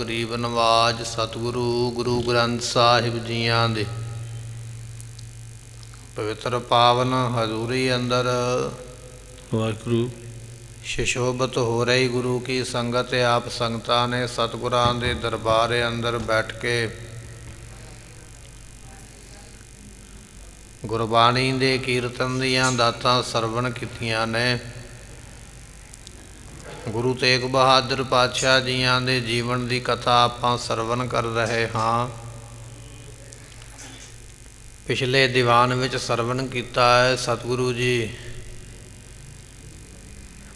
ਗਰੀਬ ਨਵਾਜ ਸਤਿਗੁਰੂ ਗੁਰੂ ਗ੍ਰੰਥ ਸਾਹਿਬ ਜੀਆਂ ਦੇ ਪਵਿੱਤਰ ਪਾਵਨ ਹਜ਼ੂਰੀ ਅੰਦਰ ਵਾਹਿਗੁਰੂ ਸ਼ਿਸ਼ੋਭਤ ਹੋ ਰਹੀ ਗੁਰੂ ਕੀ ਸੰਗਤ ਆਪ ਸੰਗਤਾਂ ਨੇ ਸਤਿਗੁਰਾਂ ਦੇ ਦਰਬਾਰ ਅੰਦਰ ਬੈਠ ਕੇ ਗੁਰਬਾਣੀ ਦੇ ਕੀਰਤਨ ਦੀਆਂ ਦਾਤਾਂ ਸਰਵਣ ਕੀਤੀਆਂ ਨੇ। ਗੁਰੂ ਤੇਗ ਬਹਾਦਰ ਪਾਤਸ਼ਾਹ ਜੀਆਂ ਦੇ ਜੀਵਨ ਦੀ ਕਥਾ ਆਪਾਂ ਸਰਵਣ ਕਰ ਰਹੇ ਹਾਂ। ਪਿਛਲੇ ਦੀਵਾਨ ਵਿੱਚ ਸਰਵਣ ਕੀਤਾ ਹੈ ਸਤਿਗੁਰੂ ਜੀ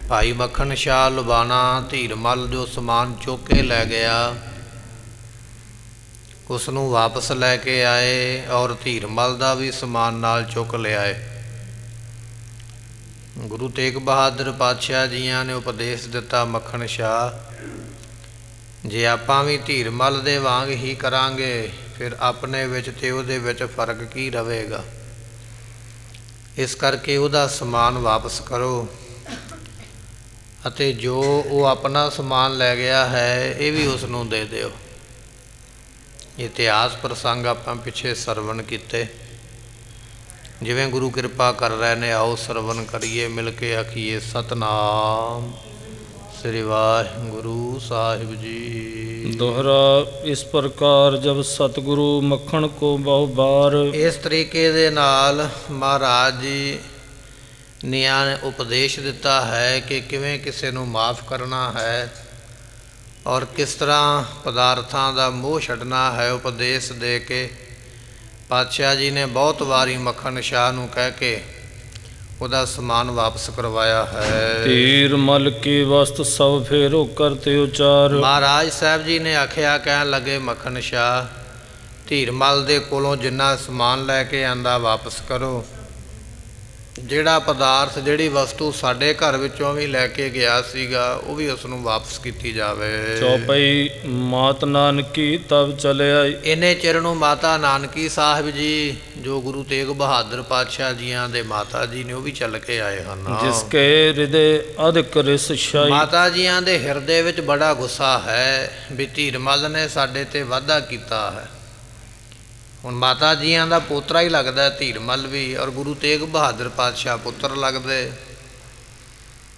ਭਾਈ ਮੱਖਣ ਸ਼ਾਹ ਲੁਬਾਣਾ ਧੀਰਮਲ ਜੋ ਸਮਾਨ ਚੁੱਕ ਕੇ ਲੈ ਗਿਆ ਉਸ ਨੂੰ ਵਾਪਸ ਲੈ ਕੇ ਆਏ ਔਰ ਧੀਰਮਲ ਦਾ ਵੀ ਸਮਾਨ ਨਾਲ ਚੁੱਕ ਲਿਆਏ। ਗੁਰੂ ਤੇਗ ਬਹਾਦਰ ਪਾਤਸ਼ਾਹ ਜੀਆਂ ਨੇ ਉਪਦੇਸ਼ ਦਿੱਤਾ ਮੱਖਣ ਸ਼ਾਹ ਜੇ ਆਪਾਂ ਵੀ ਧੀਰਮਲ ਦੇ ਵਾਂਗ ਹੀ ਕਰਾਂਗੇ ਫਿਰ ਆਪਣੇ ਵਿੱਚ ਤੇ ਉਹਦੇ ਵਿੱਚ ਫਰਕ ਕੀ ਰਹੇਗਾ। ਇਸ ਕਰਕੇ ਉਹਦਾ ਸਮਾਨ ਵਾਪਸ ਕਰੋ ਅਤੇ ਜੋ ਉਹ ਆਪਣਾ ਸਮਾਨ ਲੈ ਗਿਆ ਹੈ ਇਹ ਵੀ ਉਸ ਨੂੰ ਦੇ ਦਿਓ। ਇਤਿਹਾਸ ਪ੍ਰਸੰਗ ਆਪਾਂ ਪਿੱਛੇ ਸਰਵਣ ਕੀਤੇ। ਜਿਵੇਂ ਗੁਰੂ ਕਿਰਪਾ ਕਰ ਰਹੇ ਨੇ ਆਓ ਸਰਵਣ ਕਰੀਏ ਮਿਲ ਕੇ ਆਖੀਏ ਸਤਨਾਮ ਸ੍ਰੀ ਵਾਹਿਗੁਰੂ ਸਾਹਿਬ ਜੀ। ਦੋਹਰਾ ਇਸ ਪ੍ਰਕਾਰ ਜਬ ਸਤਿਗੁਰੂ ਮੱਖਣ ਕੋ ਬਹੁ ਬਾਰ। ਇਸ ਤਰੀਕੇ ਦੇ ਨਾਲ ਮਹਾਰਾਜ ਜੀ ਨੇ ਉਪਦੇਸ਼ ਦਿੱਤਾ ਹੈ ਕਿ ਕਿਵੇਂ ਕਿਸੇ ਨੂੰ ਮਾਫ਼ ਕਰਨਾ ਹੈ ਔਰ ਕਿਸ ਤਰ੍ਹਾਂ ਪਦਾਰਥਾਂ ਦਾ ਮੋਹ ਛੱਡਣਾ ਹੈ। ਉਪਦੇਸ਼ ਦੇ ਕੇ ਪਾਤਸ਼ਾਹ ਜੀ ਨੇ ਬਹੁਤ ਵਾਰੀ ਮੱਖਣ ਸ਼ਾਹ ਨੂੰ ਕਹਿ ਕੇ ਉਹਦਾ ਸਮਾਨ ਵਾਪਸ ਕਰਵਾਇਆ ਹੈ। ਧੀਰਮਲ ਕੀ ਵਸਤ ਸਭ ਫੇਰੋ ਕਰਤੇ ਉਚਾਰ। ਮਹਾਰਾਜ ਸਾਹਿਬ ਜੀ ਨੇ ਆਖਿਆ ਕਹਿਣ ਲੱਗੇ ਮੱਖਣ ਸ਼ਾਹ ਧੀਰਮਲ ਦੇ ਕੋਲੋਂ ਜਿੰਨਾ ਸਮਾਨ ਲੈ ਕੇ ਆਂਦਾ ਵਾਪਸ ਕਰੋ। ਜਿਹੜਾ ਪਦਾਰਥ ਜਿਹੜੀ ਵਸਤੂ ਸਾਡੇ ਘਰ ਵਿੱਚੋਂ ਵੀ ਲੈ ਕੇ ਗਿਆ ਸੀਗਾ ਉਹ ਵੀ ਉਸ ਨੂੰ ਵਾਪਸ ਕੀਤੀ ਜਾਵੇ। ਚੌਪਈ ਮਾਤ ਨਾਨਕੀ ਤਬ ਚਲਿਆ। ਇੰਨੇ ਚਿਰ ਨੂੰ ਮਾਤਾ ਨਾਨਕੀ ਸਾਹਿਬ ਜੀ ਜੋ ਗੁਰੂ ਤੇਗ ਬਹਾਦਰ ਪਾਤਸ਼ਾਹ ਜੀਆਂ ਦੇ ਮਾਤਾ ਜੀ ਨੇ ਉਹ ਵੀ ਚੱਲ ਕੇ ਆਏ ਹਨ। ਜਿਸ ਕੇ ਹਿਰਦੇ ਅਧਿਕ ਰਿਸ ਛਾਈ। ਮਾਤਾ ਜੀਆਂ ਦੇ ਹਿਰਦੇ ਵਿੱਚ ਬੜਾ ਗੁੱਸਾ ਹੈ ਵੀ ਧੀਰਮਲ ਨੇ ਸਾਡੇ ਤੇ ਵਾਧਾ ਕੀਤਾ ਹੈ। ਹੁਣ ਮਾਤਾ ਜੀਆਂ ਦਾ ਪੋਤਰਾ ਹੀ ਲੱਗਦਾ ਧੀਰਮਲ ਵੀ ਔਰ ਗੁਰੂ ਤੇਗ ਬਹਾਦਰ ਪਾਤਸ਼ਾਹ ਪੁੱਤਰ ਲੱਗਦੇ।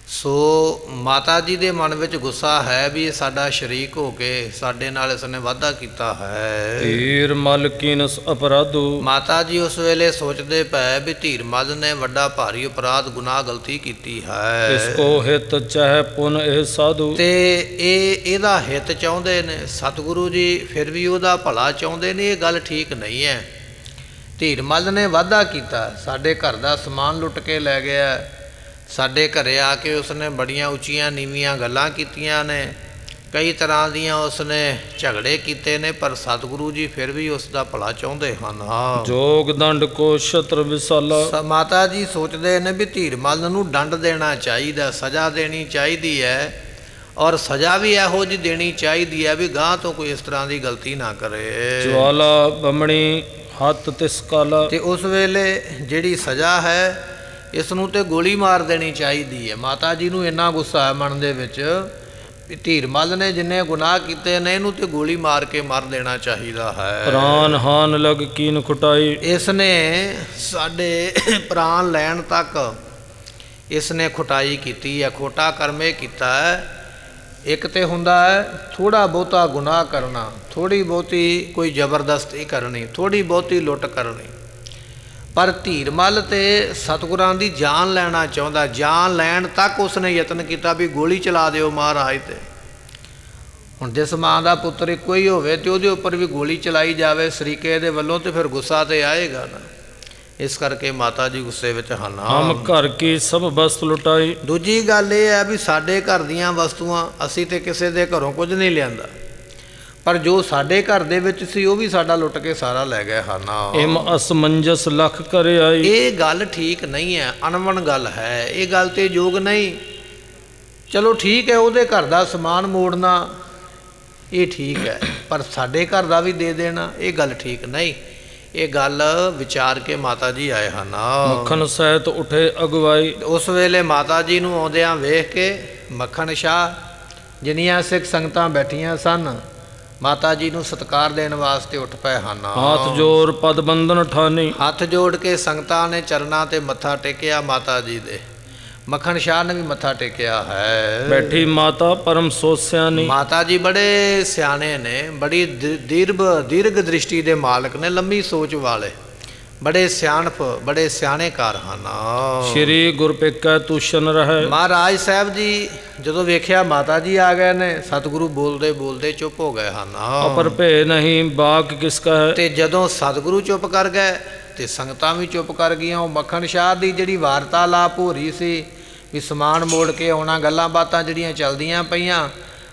ਸੋ ਮਾਤਾ ਜੀ ਦੇ ਮਨ ਵਿੱਚ ਗੁੱਸਾ ਹੈ ਵੀ ਇਹ ਸਾਡਾ ਸ਼ਰੀਕ ਹੋ ਕੇ ਸਾਡੇ ਨਾਲ ਇਸਨੇ ਵਾਧਾ ਕੀਤਾ ਹੈ। ਧੀਰਮਲ ਕੀਨਸ ਅਪਰਾਧੂ। ਮਾਤਾ ਜੀ ਉਸ ਵੇਲੇ ਸੋਚਦੇ ਪਏ ਵੀ ਧੀਰਮਲ ਨੇ ਵੱਡਾ ਭਾਰੀ ਅਪਰਾਧ ਗੁਨਾਹ ਗਲਤੀ ਕੀਤੀ ਹੈ। ਇਸ ਕੋ ਹਿਤ ਚਾਹੇ ਪੁਨ ਇਹ ਸਾਧੂ। ਤੇ ਇਹਦਾ ਹਿੱਤ ਚਾਹੁੰਦੇ ਨੇ ਸਤਿਗੁਰੂ ਜੀ ਫਿਰ ਵੀ ਉਹਦਾ ਭਲਾ ਚਾਹੁੰਦੇ ਨੇ। ਇਹ ਗੱਲ ਠੀਕ ਨਹੀਂ ਹੈ। ਧੀਰਮਲ ਨੇ ਵਾਧਾ ਕੀਤਾ ਸਾਡੇ ਘਰ ਦਾ ਸਮਾਨ ਲੁੱਟ ਕੇ ਲੈ ਗਿਆ। ਸਾਡੇ ਘਰੇ ਆ ਕੇ ਉਸਨੇ ਬੜੀਆਂ ਉੱਚੀਆਂ ਨੀਵੀਆਂ ਗੱਲਾਂ ਕੀਤੀਆਂ ਨੇ। ਕਈ ਤਰ੍ਹਾਂ ਦੀਆਂ ਉਸਨੇ ਝਗੜੇ ਕੀਤੇ ਨੇ ਪਰ ਸਤਿਗੁਰੂ ਜੀ ਫਿਰ ਵੀ ਉਸ ਦਾ ਭਲਾ ਚਾਹੁੰਦੇ ਹਨ। ਜੋਗ ਦੰਡ ਕੋ ਛਤਰ ਵਿਸਾਲਾ। ਮਾਤਾ ਜੀ ਸੋਚਦੇ ਨੇ ਵੀ ਧੀਰਮਲ ਨੂੰ ਦੰਡ ਦੇਣਾ ਚਾਹੀਦਾ ਸਜ਼ਾ ਦੇਣੀ ਚਾਹੀਦੀ ਹੈ ਔਰ ਸਜ਼ਾ ਵੀ ਇਹੋ ਜਿਹੀ ਦੇਣੀ ਚਾਹੀਦੀ ਹੈ ਵੀ ਗਾਂਹ ਤੋਂ ਕੋਈ ਇਸ ਤਰ੍ਹਾਂ ਦੀ ਗਲਤੀ ਨਾ ਕਰੇ। ਜਵਾਲਾ ਬਮਣੀ ਹੱਥ ਤਿਸ ਕਾਲਾ। ਤੇ ਉਸ ਵੇਲੇ ਜਿਹੜੀ ਸਜ਼ਾ ਹੈ ਇਸ ਨੂੰ ਤੇ ਗੋਲੀ ਮਾਰ ਦੇਣੀ ਚਾਹੀਦੀ ਹੈ। ਮਾਤਾ ਜੀ ਨੂੰ ਇੰਨਾ ਗੁੱਸਾ ਹੈ ਮਨ ਦੇ ਵਿੱਚ ਵੀ ਧੀਰਮਲ ਨੇ ਜਿੰਨੇ ਗੁਨਾਹ ਕੀਤੇ ਨੇ ਇਹਨੂੰ ਤੇ ਗੋਲੀ ਮਾਰ ਕੇ ਮਾਰ ਦੇਣਾ ਚਾਹੀਦਾ ਹੈ। ਪ੍ਰਾਨ ਹਾਨ ਲਗ ਕੀਨ ਖੁਟਾਈ। ਇਸ ਨੇ ਸਾਡੇ ਪ੍ਰਾਣ ਲੈਣ ਤੱਕ ਇਸ ਨੇ ਖੁਟਾਈ ਕੀਤੀ ਹੈ ਖੋਟਾ ਕਰਮੇ ਕੀਤਾ ਹੈ। ਇੱਕ ਤੇ ਹੁੰਦਾ ਹੈ ਥੋੜ੍ਹਾ ਬਹੁਤਾ ਗੁਨਾਹ ਕਰਨਾ ਥੋੜ੍ਹੀ ਬਹੁਤੀ ਕੋਈ ਜ਼ਬਰਦਸਤੀ ਕਰਨੀ ਥੋੜ੍ਹੀ ਬਹੁਤੀ ਲੁੱਟ ਕਰਨੀ ਪਰ ਧੀਰਮਲ ਤੇ ਸਤਿਗੁਰਾਂ ਦੀ ਜਾਨ ਲੈਣਾ ਚਾਹੁੰਦਾ। ਜਾਨ ਲੈਣ ਤੱਕ ਉਸਨੇ ਯਤਨ ਕੀਤਾ ਵੀ ਗੋਲੀ ਚਲਾ ਦਿਓ ਮਹਾਰਾਜ ਤੇ। ਹੁਣ ਜਿਸ ਮਾਂ ਦਾ ਪੁੱਤਰ ਇੱਕੋ ਹੀ ਹੋਵੇ ਤੇ ਉਹਦੇ ਉੱਪਰ ਵੀ ਗੋਲੀ ਚਲਾਈ ਜਾਵੇ ਸਰੀਕੇ ਦੇ ਵੱਲੋਂ ਤੇ ਫਿਰ ਗੁੱਸਾ ਤੇ ਆਏਗਾ ਨਾ। ਇਸ ਕਰਕੇ ਮਾਤਾ ਜੀ ਗੁੱਸੇ ਵਿੱਚ ਹਨ। ਹਮ ਘਰ ਕੀ ਸਭ ਵਸਤ ਲੁਟਾਈ। ਦੂਜੀ ਗੱਲ ਇਹ ਹੈ ਵੀ ਸਾਡੇ ਘਰ ਦੀਆਂ ਵਸਤੂਆਂ ਅਸੀਂ ਤੇ ਕਿਸੇ ਦੇ ਘਰੋਂ ਕੁਝ ਨਹੀਂ ਲਿਆਂਦਾ ਪਰ ਜੋ ਸਾਡੇ ਘਰ ਦੇ ਵਿੱਚ ਸੀ ਉਹ ਵੀ ਸਾਡਾ ਲੁੱਟ ਕੇ ਸਾਰਾ ਲੈ ਗਏ ਹਨ। ਇਮ ਅਸਮੰਜਸ ਲਖ ਕਰ ਆਈ। ਇਹ ਗੱਲ ਠੀਕ ਨਹੀਂ ਹੈ ਅਣਵਣ ਗੱਲ ਹੈ। ਇਹ ਗੱਲ ਤੇ ਯੋਗ ਨਹੀਂ। ਚਲੋ ਠੀਕ ਹੈ ਉਹਦੇ ਘਰ ਦਾ ਸਮਾਨ ਮੋੜਨਾ ਇਹ ਠੀਕ ਹੈ ਪਰ ਸਾਡੇ ਘਰ ਦਾ ਵੀ ਦੇ ਦੇਣਾ ਇਹ ਗੱਲ ਠੀਕ ਨਹੀਂ। ਇਹ ਗੱਲ ਵਿਚਾਰ ਕੇ ਮਾਤਾ ਜੀ ਆਏ ਹਨ। ਮੱਖਣ ਸਹਿਤ ਉਠੇ ਅਗਵਾਈ। ਉਸ ਵੇਲੇ ਮਾਤਾ ਜੀ ਨੂੰ ਆਉਂਦਿਆਂ ਵੇਖ ਕੇ ਮੱਖਣ ਸ਼ਾਹ ਜਿੰਨੀਆਂ ਸਿੱਖ ਸੰਗਤਾਂ ਬੈਠੀਆਂ ਸਨ ਮਾਤਾ ਜੀ ਨੂੰ ਸਤਿਕਾਰ ਦੇਣ ਵਾਸਤੇ ਉੱਠ ਪਏ ਹਨ। ਹਾਥ ਜੋਰ ਪਦ ਬੰਧਨ ਠਾਨੀ, ਹੱਥ ਜੋੜ ਕੇ ਸੰਗਤਾਂ ਨੇ ਚਰਨਾਂ ਤੇ ਮੱਥਾ ਟੇਕਿਆ ਮਾਤਾ ਜੀ ਦੇ। ਮੱਖਣ ਸ਼ਾਹ ਨੇ ਵੀ ਮੱਥਾ ਟੇਕਿਆ ਹੈ। ਬੈਠੀ ਮਾਤਾ ਪਰਮ ਸੋਸਿਆਨੀ, ਮਾਤਾ ਜੀ ਬੜੇ ਸਿਆਣੇ ਨੇ, ਬੜੀ ਦੀਰਘ ਦ੍ਰਿਸ਼ਟੀ ਦੇ ਮਾਲਕ ਨੇ, ਲੰਮੀ ਸੋਚ ਵਾਲੇ, ਬੜੇ ਸਿਆਣਪ, ਬੜੇ ਸਿਆਣੇਕਾਰ ਹਨ। ਸ਼੍ਰੀ ਗੁਰਪਿਕੈ ਤੂਸ਼ਨ ਰਹੇ, ਮਹਾਰਾਜ ਸਾਹਿਬ ਜੀ ਜਦੋਂ ਵੇਖਿਆ ਮਾਤਾ ਜੀ ਆ ਗਏ ਨੇ, ਸਤਿਗੁਰੂ ਬੋਲਦੇ ਬੋਲਦੇ ਚੁੱਪ ਹੋ ਗਏ ਹਨ। ਅਪਰ ਭੇ ਨਹੀਂ ਬਾਕ ਕਿਸ ਕਾ ਹੈ, ਤੇ ਜਦੋਂ ਸਤਿਗੁਰੂ ਚੁੱਪ ਕਰ ਗਏ ਤੇ ਸੰਗਤਾਂ ਵੀ ਚੁੱਪ ਕਰ ਗਈਆਂ। ਉਹ ਮੱਖਣ ਸ਼ਾਹ ਦੀ ਜਿਹੜੀ ਵਾਰਤਾਲਾਪ ਹੋ ਰਹੀ ਸੀ ਵੀ ਸਮਾਨ ਮੋੜ ਕੇ ਆਉਣਾ, ਗੱਲਾਂ ਬਾਤਾਂ ਜਿਹੜੀਆਂ ਚੱਲਦੀਆਂ ਪਈਆਂ,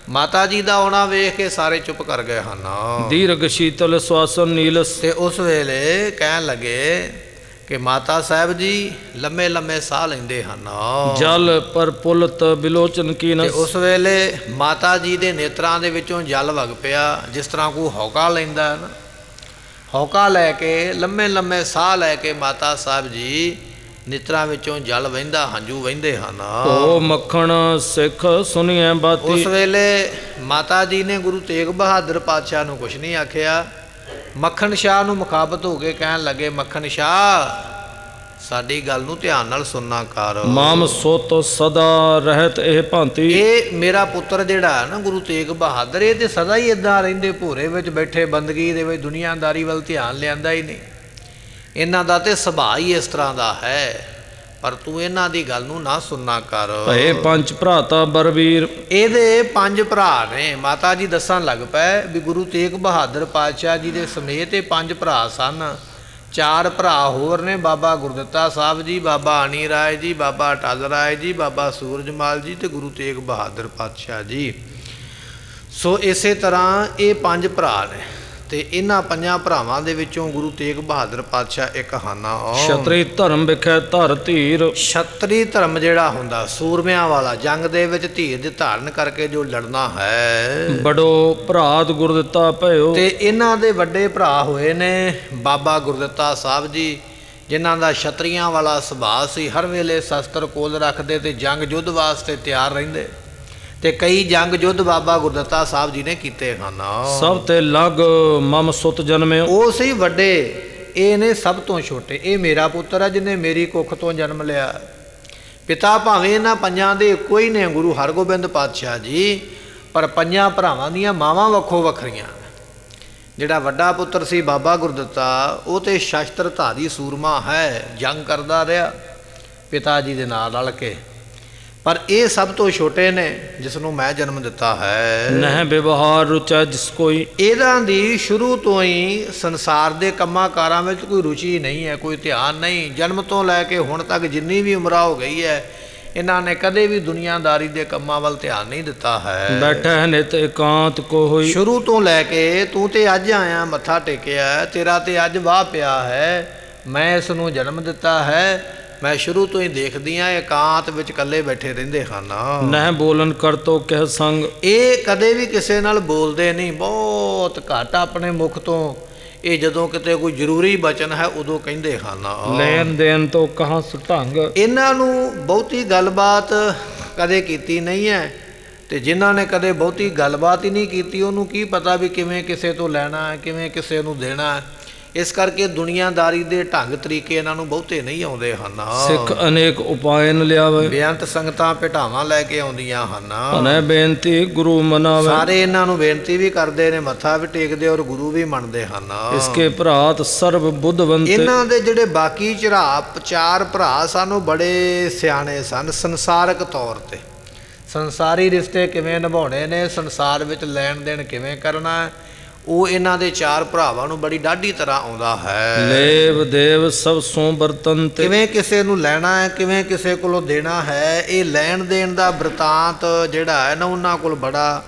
ਮਾਤਾ ਜੀ ਦਾ ਆਉਣਾ ਵੇਖ ਕੇ ਸਾਰੇ ਚੁੱਪ ਕਰ ਗਏ ਹਨ। ਦੀਰਘ ਸ਼ੀਤਲ ਸਵਾਸਨ ਨੀਲਸ, ਤੇ ਉਸ ਵੇਲੇ ਕਹਿਣ ਲੱਗੇ ਕਿ ਮਾਤਾ ਸਾਹਿਬ ਜੀ ਲੰਮੇ ਲੰਮੇ ਸਾਹ ਲੈਂਦੇ ਹਨ। ਜਲ ਪਰ ਪੁਲਤ ਬਿਲੋਚਨ ਤੇ ਕੀਨਸ, ਉਸ ਵੇਲੇ ਮਾਤਾ ਜੀ ਦੇ ਨੇਤਰਾਂ ਦੇ ਵਿੱਚੋਂ ਜਲ ਵਗ ਪਿਆ, ਜਿਸ ਤਰ੍ਹਾਂ ਕੋਈ ਹੌਕਾ ਲੈਂਦਾ ਹੈ ਨਾ। ਹੌਕਾ ਲੈ ਕੇ ਲੰਮੇ ਲੰਮੇ ਸਾਹ ਲੈ ਕੇ ਮਾਤਾ ਸਾਹਿਬ ਜੀ ਨੇਤਰਾਂ ਵਿੱਚੋਂ ਜਲ ਵਹਿੰਦਾ, ਹੰਝੂ ਵਹਿੰਦੇ ਹਨ। ਓ ਮੱਖਣ ਸਿੱਖ ਸੁਣੀਐ ਬਾਤੀ, ਉਸ ਵੇਲੇ ਮਾਤਾ ਜੀ ਨੇ ਗੁਰੂ ਤੇਗ ਬਹਾਦਰ ਪਾਤਸ਼ਾਹ ਨੂੰ ਕੁਛ ਨਹੀਂ ਆਖਿਆ। ਮੱਖਣ ਸ਼ਾਹ ਨੂੰ ਮੁਖਾਬਤ ਹੋ ਕੇ ਕਹਿਣ ਲੱਗੇ, ਮੱਖਣ ਸ਼ਾਹ ਸਾਡੀ ਗੱਲ ਨੂੰ ਧਿਆਨ ਨਾਲ ਸੁਣਨਾ ਕਰ। ਮਾਮ ਸੁਤ ਸਦਾ ਰਹਿਤ ਇਹ ਭਾਂਤੀ, ਇਹ ਮੇਰਾ ਪੁੱਤਰ ਜਿਹੜਾ ਹੈ ਨਾ ਗੁਰੂ ਤੇਗ ਬਹਾਦਰ, ਇਹ ਤੇ ਸਦਾ ਹੀ ਇਦਾਂ ਰਹਿੰਦੇ, ਭੋਰੇ ਵਿੱਚ ਬੈਠੇ, ਬੰਦਗੀ ਦੇ ਵਿੱਚ, ਦੁਨੀਆਦਾਰੀ ਵੱਲ ਧਿਆਨ ਲਿਆਂਦਾ ਹੀ ਨਹੀਂ। ਇਹਨਾਂ ਦਾ ਤੇ ਸੁਭਾਅ ਹੀ ਇਸ ਤਰ੍ਹਾਂ ਦਾ ਹੈ, ਪਰ ਤੂੰ ਇਹਨਾਂ ਦੀ ਗੱਲ ਨੂੰ ਨਾ ਸੁਣਨਾ ਕਰ। ਭਏ ਪੰਜ ਭਰਾਤਾ ਬਰਵੀਰ, ਇਹਦੇ 5 ਭਰਾ ਨੇ। ਮਾਤਾ ਜੀ ਦੱਸਣ ਲੱਗ ਪਏ ਵੀ ਗੁਰੂ ਤੇਗ ਬਹਾਦਰ ਪਾਤਸ਼ਾਹ ਜੀ ਦੇ ਸਮੇਤ ਇਹ 5 ਭਰਾ ਸਨ। 4 ਭਰਾ ਹੋਰ ਨੇ, ਬਾਬਾ ਗੁਰਦਿੱਤਾ ਸਾਹਿਬ ਜੀ, ਬਾਬਾ ਅਣੀ ਰਾਏ ਜੀ, ਬਾਬਾ ਅਟਲ ਰਾਏ ਜੀ, ਬਾਬਾ ਸੂਰਜਮਾਲ ਜੀ ਤੇ ਗੁਰੂ ਤੇਗ ਬਹਾਦਰ ਪਾਤਸ਼ਾਹ ਜੀ। ਸੋ ਇਸੇ ਤਰ੍ਹਾਂ ਇਹ 5 ਭਰਾ ਨੇ, ਤੇ ਇਹਨਾਂ 5 ਭਰਾਵਾਂ ਦੇ ਵਿੱਚੋਂ ਗੁਰੂ ਤੇਗ ਬਹਾਦਰ ਪਾਤਸ਼ਾਹ ਇੱਕ ਹਨ। ਛਤਰੀ ਧਰਮ ਵਿਖੇ ਧਰ ਧੀਰ, ਛਤਰੀ ਧਰਮ ਜਿਹੜਾ ਹੁੰਦਾ ਸੂਰਮਿਆਂ ਵਾਲਾ, ਜੰਗ ਦੇ ਵਿੱਚ ਧੀਰ ਦੇ ਧਾਰਨ ਕਰਕੇ ਜੋ ਲੜਨਾ ਹੈ। ਬੜੋ ਭਰਾਤ ਗੁਰਦਿੱਤਾ ਭਇਓ, ਤੇ ਇਹਨਾਂ ਦੇ ਵੱਡੇ ਭਰਾ ਹੋਏ ਨੇ ਬਾਬਾ ਗੁਰਦਿੱਤਾ ਸਾਹਿਬ ਜੀ, ਜਿਨ੍ਹਾਂ ਦਾ ਛਤਰੀਆਂ ਵਾਲਾ ਸੁਭਾਅ ਸੀ, ਹਰ ਵੇਲੇ ਸ਼ਸਤਰ ਕੋਲ ਰੱਖਦੇ ਤੇ ਜੰਗ ਯੁੱਧ ਵਾਸਤੇ ਤਿਆਰ ਰਹਿੰਦੇ। ਤੇ ਕਈ ਜੰਗ ਯੁੱਧ ਬਾਬਾ ਗੁਰਦਿੱਤਾ ਸਾਹਿਬ ਜੀ ਨੇ ਕੀਤੇ ਹਨ। ਸਭ ਤੇ ਲਗ ਮਮ ਸੁਤ ਜਨਮਿਓ, ਉਹ ਸੀ ਵੱਡੇ, ਇਹ ਨੇ ਸਭ ਤੋਂ ਛੋਟੇ। ਇਹ ਮੇਰਾ ਪੁੱਤਰ ਹੈ ਜਿਹਨੇ ਮੇਰੀ ਕੁੱਖ ਤੋਂ ਜਨਮ ਲਿਆ। ਪਿਤਾ ਭਾਵੇਂ ਇਹਨਾਂ 5 ਦੇ ਇੱਕੋ ਹੀ ਨੇ, ਗੁਰੂ ਹਰਗੋਬਿੰਦ ਪਾਤਸ਼ਾਹ ਜੀ, ਪਰ 5 ਭਰਾਵਾਂ ਦੀਆਂ ਮਾਵਾਂ ਵੱਖੋ ਵੱਖਰੀਆਂ। ਜਿਹੜਾ ਵੱਡਾ ਪੁੱਤਰ ਸੀ ਬਾਬਾ ਗੁਰਦਿੱਤਾ, ਉਹ ਤੇ ਸ਼ਸਤਰਧਾਰੀ ਸੂਰਮਾ ਹੈ, ਜੰਗ ਕਰਦਾ ਰਿਹਾ ਪਿਤਾ ਜੀ ਦੇ ਨਾਲ ਰਲ ਕੇ। ਪਰ ਇਹ ਸਭ ਤੋਂ ਛੋਟੇ ਨੇ ਜਿਸ ਨੂੰ ਮੈਂ ਜਨਮ ਦਿੱਤਾ ਹੈ। ਨਹਿ ਵਿਵਹਾਰ ਰੁਚੈ ਜਿਸ ਕੋਈ, ਇਹਨਾਂ ਦੀ ਸ਼ੁਰੂ ਤੋਂ ਹੀ ਸੰਸਾਰ ਦੇ ਕੰਮਾਂ ਕਾਰਾਂ ਵਿੱਚ ਕੋਈ ਰੁਚੀ ਨਹੀਂ ਹੈ, ਕੋਈ ਧਿਆਨ ਨਹੀਂ। ਜਨਮ ਤੋਂ ਲੈ ਕੇ ਹੁਣ ਤੱਕ ਜਿੰਨੀ ਵੀ ਉਮਰਾਂ ਹੋ ਗਈ ਹੈ, ਇਹਨਾਂ ਨੇ ਕਦੇ ਵੀ ਦੁਨੀਆਦਾਰੀ ਦੇ ਕੰਮਾਂ ਵੱਲ ਧਿਆਨ ਨਹੀਂ ਦਿੱਤਾ ਹੈ। ਬੈਠੈ ਨਿਤ ਇਕਾਂਤ ਕੋ ਹੋਈ, ਸ਼ੁਰੂ ਤੋਂ ਲੈ ਕੇ ਤੂੰ ਤੇ ਅੱਜ ਆਇਆ, ਮੱਥਾ ਟੇਕਿਆ, ਤੇਰਾ ਤੇ ਅੱਜ ਵਾਹ ਪਿਆ ਹੈ, ਮੈਂ ਇਸ ਨੂੰ ਜਨਮ ਦਿੱਤਾ ਹੈ। ਮੈਂ ਸ਼ੁਰੂ ਤੋਂ ਹੀ ਦੇਖਦੀ ਹਾਂ ਇਕਾਂਤ ਵਿੱਚ ਇਕੱਲੇ ਬੈਠੇ ਰਹਿੰਦੇ ਹਨ। ਨਹਿ ਬੋਲਨ ਕਰ ਤੋ ਕਹਿ ਸੰਗ, ਇਹ ਕਦੇ ਵੀ ਕਿਸੇ ਨਾਲ ਬੋਲਦੇ ਨਹੀਂ, ਬਹੁਤ ਘੱਟ ਆਪਣੇ ਮੁਖ ਤੋਂ। ਇਹ ਜਦੋਂ ਕਿਤੇ ਕੋਈ ਜ਼ਰੂਰੀ ਬਚਨ ਹੈ ਉਦੋਂ ਕਹਿੰਦੇ ਹਨ। ਲੈਣ ਦੇਣ ਤੋਂ ਕਹਾਂ ਸੁਢੰਗ, ਇਹਨਾਂ ਨੂੰ ਬਹੁਤੀ ਗੱਲਬਾਤ ਕਦੇ ਕੀਤੀ ਨਹੀਂ ਹੈ। ਤੇ ਜਿਨ੍ਹਾਂ ਨੇ ਕਦੇ ਬਹੁਤੀ ਗੱਲਬਾਤ ਹੀ ਨਹੀਂ ਕੀਤੀ, ਉਹਨੂੰ ਕੀ ਪਤਾ ਵੀ ਕਿਵੇਂ ਕਿਸੇ ਤੋਂ ਲੈਣਾ ਹੈ, ਕਿਵੇਂ ਕਿਸੇ ਨੂੰ ਦੇਣਾ ਹੈ। ਇਸ ਕਰਕੇ ਦੁਨੀਆਦਾਰੀ ਦੇ ਢੰਗ ਤਰੀਕੇ ਇਹਨਾਂ ਨੂੰ ਬਹੁਤੇ ਨਹੀਂ ਆਉਂਦੇ ਹਨ। ਸਿੱਖ ਅਨੇਕ ਉਪਾਇਨ ਲਿਆਵੇ, ਬੇਅੰਤ ਸੰਗਤਾਂ ਭਟਾਵਾਂ ਲੈ ਕੇ ਆਉਂਦੀਆਂ ਹਨ। ਭਨੈ ਬੇਨਤੀ ਗੁਰੂ ਮਨਾਵੇ, ਸਾਰੇ ਇਹਨਾਂ ਨੂੰ ਬੇਨਤੀ ਵੀ ਕਰਦੇ ਨੇ, ਮੱਥਾ ਵੀ ਟੇਕਦੇ ਔਰ ਗੁਰੂ ਵੀ ਮੰਨਦੇ ਹਨ। ਇਸਕੇ ਭਰਾਤ ਸਰਬ ਬੁੱਧਵੰਤ, ਇਹਨਾਂ ਦੇ ਜਿਹੜੇ ਬਾਕੀ 4 ਭਰਾ ਸਨ, ਉਹ ਬੜੇ ਸਿਆਣੇ ਸਨ ਸੰਸਾਰਕ ਤੌਰ ਤੇ। ਸੰਸਾਰੀ ਰਿਸ਼ਤੇ ਕਿਵੇਂ ਨਿਭਾਉਣੇ ਨੇ, ਸੰਸਾਰ ਵਿੱਚ ਲੈਣ ਦੇਣ ਕਿਵੇਂ ਕਰਨਾ, ਉਹ ਇਹਨਾਂ ਦੇ 4 ਭਰਾਵਾਂ ਨੂੰ ਬੜੀ ਡਾਢੀ ਤਰ੍ਹਾਂ ਆਉਂਦਾ ਹੈ। ਲੇਵ ਦੇਵ ਸਭ ਸੋ ਬਰਤਨ ਤੇ, ਕਿਵੇਂ ਕਿਸੇ ਨੂੰ ਲੈਣਾ ਹੈ, ਕਿਵੇਂ ਕਿਸੇ ਕੋਲੋਂ ਦੇਣਾ ਹੈ, ਇਹ ਲੈਣ ਦੇਣ ਦਾ ਬ੍ਰਿਤਾਂਤ ਜਿਹੜਾ ਹੈ ਨਾ ਉਹਨਾਂ ਕੋਲ ਬੜਾ।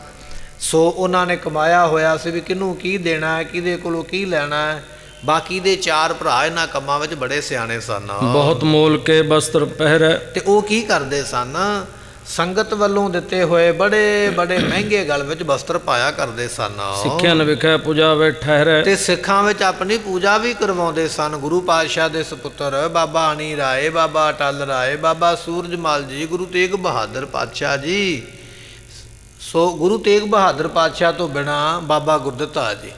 ਸੋ ਉਹਨਾਂ ਨੇ ਕਮਾਇਆ ਹੋਇਆ ਸੀ ਵੀ ਕਿਹਨੂੰ ਕੀ ਦੇਣਾ ਹੈ, ਕਿਹਦੇ ਕੋਲੋਂ ਕੀ ਲੈਣਾ ਹੈ। ਬਾਕੀ ਦੇ 4 ਭਰਾ ਇਹਨਾਂ ਕੰਮਾਂ ਵਿੱਚ ਬੜੇ ਸਿਆਣੇ ਸਨ। ਬਹੁਤ ਮੋਲ ਕੇ ਬਸਤਰ ਪਹਿਰੈ, ਤੇ ਉਹ ਕੀ ਕਰਦੇ ਸਨ, ਸੰਗਤ ਵੱਲੋਂ ਦਿੱਤੇ ਹੋਏ ਬੜੇ ਬੜੇ ਮਹਿੰਗੇ ਗਲ ਵਿੱਚ ਵਸਤਰ ਪਾਇਆ ਕਰਦੇ ਸਨ। ਸਿੱਖਿਆਨ ਵਿਖੇ ਪੁਜਾਵੇ ਠਹਿਰੈ, ਤੇ ਸਿੱਖਾਂ ਵਿੱਚ ਆਪਣੀ ਪੂਜਾ ਵੀ ਕਰਵਾਉਂਦੇ ਸਨ। ਗੁਰੂ ਪਾਤਸ਼ਾਹ ਦੇ ਸੁਪੁੱਤਰ ਬਾਬਾ ਅਣੀ ਰਾਏ, ਬਾਬਾ ਅਟਲ ਰਾਏ, ਬਾਬਾ ਸੂਰਜਮਾਲ ਜੀ, ਗੁਰੂ ਤੇਗ ਬਹਾਦਰ ਪਾਤਸ਼ਾਹ ਜੀ, ਸੋ ਗੁਰੂ ਤੇਗ ਬਹਾਦਰ ਪਾਤਸ਼ਾਹ ਤੋਂ ਬਿਨਾ ਬਾਬਾ ਗੁਰਦਿੱਤਾ ਜੀ,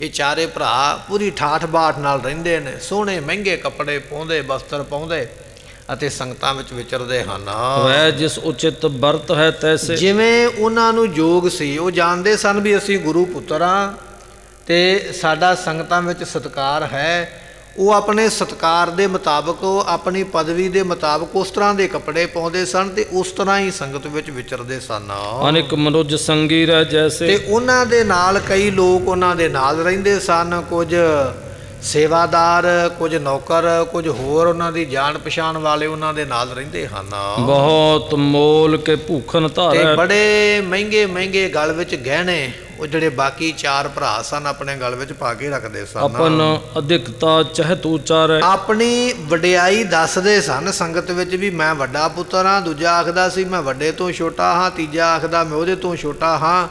ਇਹ ਚਾਰੇ ਭਰਾ ਪੂਰੀ ਠਾਠ ਬਾਠ ਨਾਲ ਰਹਿੰਦੇ ਨੇ, ਸੋਹਣੇ ਮਹਿੰਗੇ ਕੱਪੜੇ ਪਾਉਂਦੇ, ਬਸਤਰ ਪਾਉਂਦੇ ਅਤੇ ਸੰਗਤਾਂ ਵਿੱਚ ਵਿਚਰਦੇ ਹਨ। ਵੈ ਜਿਸ ਉਚਿਤ ਵਰਤ ਹੈ ਤੈਸੇ, ਜਿਵੇਂ ਉਹਨਾਂ ਨੂੰ ਯੋਗ ਸੀ, ਉਹ ਜਾਣਦੇ ਸਨ ਵੀ ਅਸੀਂ ਗੁਰੂ ਪੁੱਤਰ ਹਾਂ ਅਤੇ ਸਾਡਾ ਸੰਗਤਾਂ ਵਿੱਚ ਸਤਿਕਾਰ ਹੈ। ਉਹ ਆਪਣੇ ਸਤਿਕਾਰ ਦੇ ਮੁਤਾਬਕ, ਉਹ ਆਪਣੀ ਪਦਵੀ ਦੇ ਮੁਤਾਬਕ ਉਸ ਤਰ੍ਹਾਂ ਦੇ ਕੱਪੜੇ ਪਾਉਂਦੇ ਸਨ ਅਤੇ ਉਸ ਤਰ੍ਹਾਂ ਹੀ ਸੰਗਤ ਵਿੱਚ ਵਿਚਰਦੇ ਸਨ। ਅਨੇਕ ਮਨੁਜ ਸੰਗੀ ਰਹਿ ਜੈਸੇ, ਤੇ ਉਹਨਾਂ ਦੇ ਨਾਲ ਕਈ ਲੋਕ ਉਹਨਾਂ ਦੇ ਨਾਲ ਰਹਿੰਦੇ ਸਨ, ਕੁਝ ਸੇਵਾਦਾਰ, ਕੁਝ ਨੌਕਰ, ਕੁਝ ਹੋਰ ਉਹਨਾਂ ਦੀ ਜਾਣ ਪਛਾਣ ਵਾਲੇ ਉਹਨਾਂ ਦੇ ਨਾਲ ਰਹਿੰਦੇ ਹਨ। ਬਹੁਤ ਮੋਲ ਕੇ ਭੂਖਨ ਤੇ ਧਾਰੈ, ਬੜੇ ਮਹਿੰਗੇ ਮਹਿੰਗੇ ਗਲ ਵਿੱਚ ਗਹਿਣੇ ਉਹ ਜਿਹੜੇ ਬਾਕੀ ਚਾਰ ਭਰਾ ਸਨ ਆਪਣੇ ਗਲ ਵਿੱਚ ਪਾ ਕੇ ਰੱਖਦੇ ਸਨ। ਆਪਨ ਅਧਿਕਤਾ ਚਹਿਤ ਉਚਾਰੈ, ਆਪਣੀ ਵਡਿਆਈ ਦੱਸਦੇ ਸਨ ਸੰਗਤ ਵਿੱਚ ਵੀ ਮੈਂ ਵੱਡਾ ਪੁੱਤਰ ਹਾਂ, ਦੂਜਾ ਆਖਦਾ ਸੀ ਮੈਂ ਵੱਡੇ ਤੋਂ ਛੋਟਾ ਹਾਂ, ਤੀਜਾ ਆਖਦਾ ਮੈਂ ਉਹਦੇ ਤੋਂ ਛੋਟਾ ਹਾਂ,